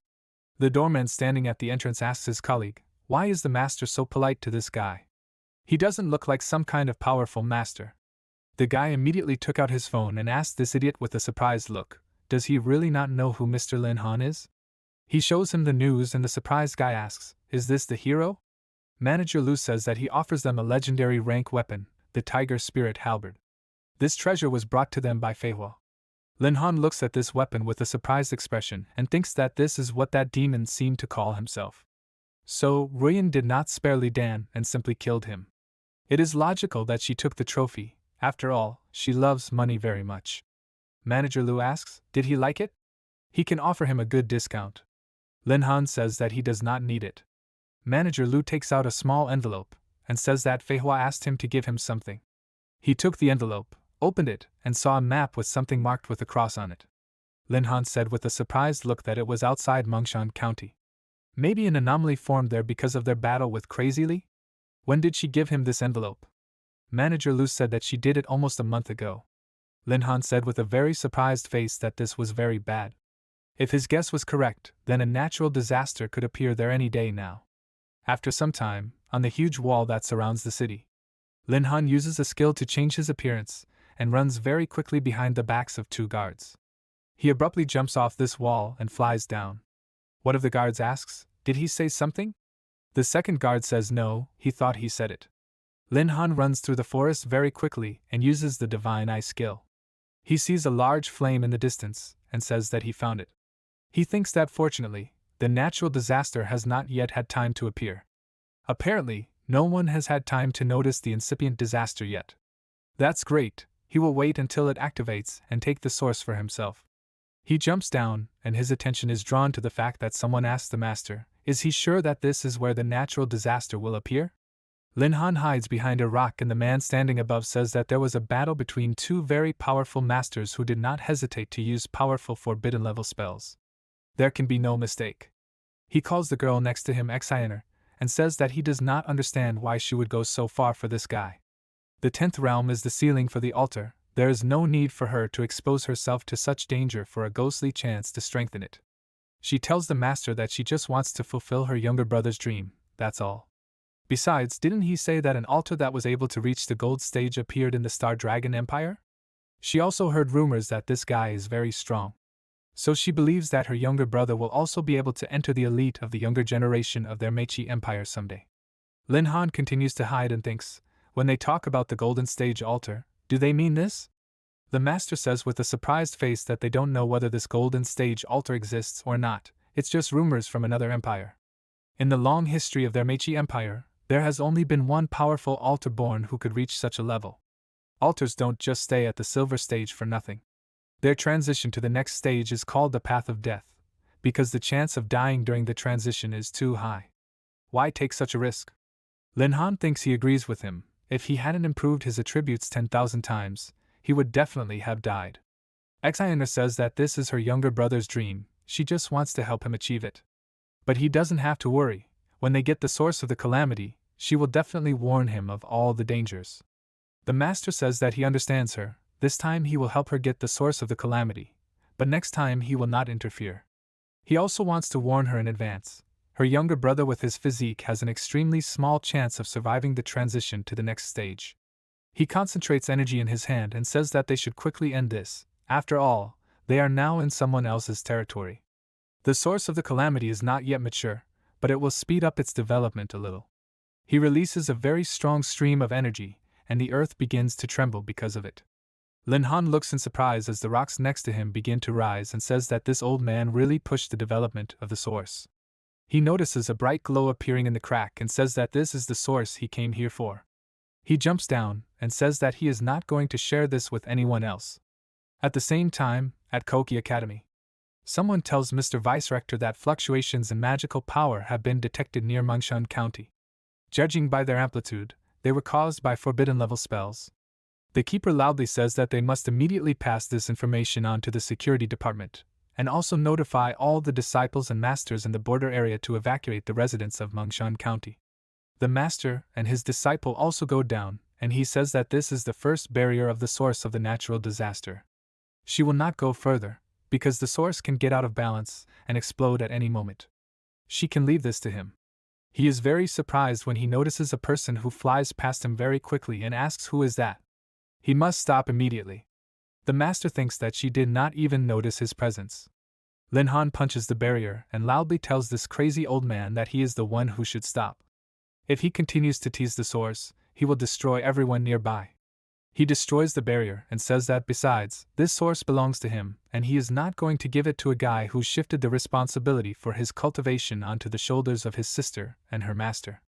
The doorman standing at the entrance asks his colleague, "Why is the master so polite to this guy? He doesn't look like some kind of powerful master." The guy immediately took out his phone and asked this idiot with a surprised look, "Does he really not know who Mr. Lin Han is?" He shows him the news and the surprised guy asks, "Is this the hero?" Manager Lu says that he offers them a legendary rank weapon, the Tiger Spirit Halberd. This treasure was brought to them by Feihua. Lin Han looks at this weapon with a surprised expression and thinks that this is what that demon seemed to call himself. So, Ruyan did not spare Li Dan and simply killed him. It is logical that she took the trophy. After all, she loves money very much. Manager Lu asks, "Did he like it?" He can offer him a good discount. Lin Han says that he does not need it. Manager Lu takes out a small envelope and says that Feihua asked him to give him something. He took the envelope, opened it, and saw a map with something marked with a cross on it. Lin Han said with a surprised look that it was outside Mongshan County. Maybe an anomaly formed there because of their battle with Crazy Li? When did she give him this envelope? Manager Lu said that she did it almost a month ago. Lin Han said with a very surprised face that this was very bad. If his guess was correct, then a natural disaster could appear there any day now. After some time, on the huge wall that surrounds the city, Lin Han uses a skill to change his appearance and runs very quickly behind the backs of two guards. He abruptly jumps off this wall and flies down. One of the guards asks, "Did he say something?" The second guard says no, he thought he said it. Lin Han runs through the forest very quickly and uses the Divine Eye skill. He sees a large flame in the distance and says that he found it. He thinks that fortunately, the natural disaster has not yet had time to appear. Apparently, no one has had time to notice the incipient disaster yet. That's great, he will wait until it activates and take the source for himself. He jumps down, and his attention is drawn to the fact that someone asks the master, "Is he sure that this is where the natural disaster will appear?" Lin Han hides behind a rock, and the man standing above says that there was a battle between two very powerful masters who did not hesitate to use powerful forbidden level spells. There can be no mistake. He calls the girl next to him Exiner, and says that he does not understand why she would go so far for this guy. The 10th realm is the ceiling for the altar. There is no need for her to expose herself to such danger for a ghostly chance to strengthen it. She tells the master that she just wants to fulfill her younger brother's dream, that's all. Besides, didn't he say that an altar that was able to reach the gold stage appeared in the Star Dragon Empire? She also heard rumors that this guy is very strong. So she believes that her younger brother will also be able to enter the elite of the younger generation of their Meiji Empire someday. Lin Han continues to hide and thinks, when they talk about the Golden Stage altar, do they mean this? The master says with a surprised face that they don't know whether this Golden Stage altar exists or not, it's just rumors from another empire. In the long history of their Meiji Empire, there has only been one powerful altar born who could reach such a level. Altars don't just stay at the silver stage for nothing. Their transition to the next stage is called the path of death, because the chance of dying during the transition is too high. Why take such a risk? Lin Han thinks he agrees with him. If he hadn't improved his attributes 10,000 times, he would definitely have died. Exiner says that this is her younger brother's dream, she just wants to help him achieve it. But he doesn't have to worry. When they get the source of the calamity, she will definitely warn him of all the dangers. The master says that he understands her. This time he will help her get the source of the calamity, but next time he will not interfere. He also wants to warn her in advance. Her younger brother with his physique has an extremely small chance of surviving the transition to the next stage. He concentrates energy in his hand and says that they should quickly end this. After all, they are now in someone else's territory. The source of the calamity is not yet mature, but it will speed up its development a little. He releases a very strong stream of energy, and the earth begins to tremble because of it. Lin Han looks in surprise as the rocks next to him begin to rise and says that this old man really pushed the development of the source. He notices a bright glow appearing in the crack and says that this is the source he came here for. He jumps down and says that he is not going to share this with anyone else. At the same time, at Koki Academy, someone tells Mr. Vice Rector that fluctuations in magical power have been detected near Mengshun County. Judging by their amplitude, they were caused by forbidden-level spells. The keeper loudly says that they must immediately pass this information on to the security department, and also notify all the disciples and masters in the border area to evacuate the residents of Mengshun County. The master and his disciple also go down, and he says that this is the first barrier of the source of the natural disaster. She will not go further, because the source can get out of balance and explode at any moment. She can leave this to him. He is very surprised when he notices a person who flies past him very quickly and asks who is that. He must stop immediately. The master thinks that she did not even notice his presence. Lin Han punches the barrier and loudly tells this crazy old man that he is the one who should stop. If he continues to tease the source, he will destroy everyone nearby. He destroys the barrier and says that besides, this source belongs to him, and he is not going to give it to a guy who shifted the responsibility for his cultivation onto the shoulders of his sister and her master.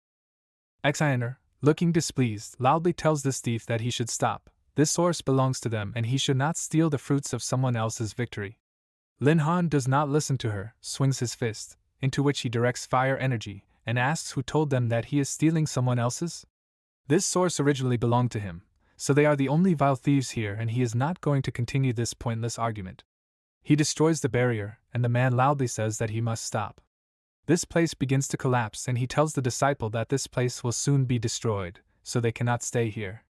Exiner, looking displeased, loudly tells this thief that he should stop. This source belongs to them and he should not steal the fruits of someone else's victory. Lin Han does not listen to her, swings his fist, into which he directs fire energy, and asks who told them that he is stealing someone else's? This source originally belonged to him, so they are the only vile thieves here and he is not going to continue this pointless argument. He destroys the barrier, and the man loudly says that he must stop. This place begins to collapse and he tells the disciple that this place will soon be destroyed, so they cannot stay here.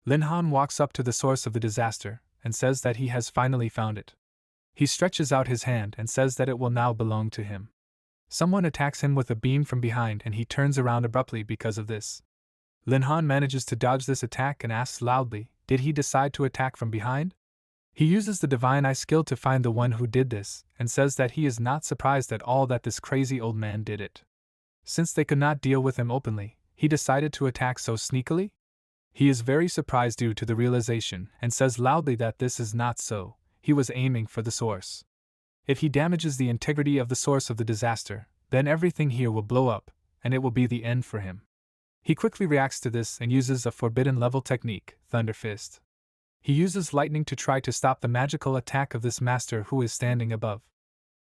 Lin Han walks up to the source of the disaster and says that he has finally found it. He stretches out his hand and says that it will now belong to him. Someone attacks him with a beam from behind and he turns around abruptly because of this. Lin Han manages to dodge this attack and asks loudly, did he decide to attack from behind? He uses the divine eye skill to find the one who did this and says that he is not surprised at all that this crazy old man did it. Since they could not deal with him openly, he decided to attack so sneakily? He is very surprised due to the realization and says loudly that this is not so. He was aiming for the source. If he damages the integrity of the source of the disaster, then everything here will blow up, and it will be the end for him. He quickly reacts to this and uses a forbidden-level technique, Thunder Fist. He uses lightning to try to stop the magical attack of this master who is standing above.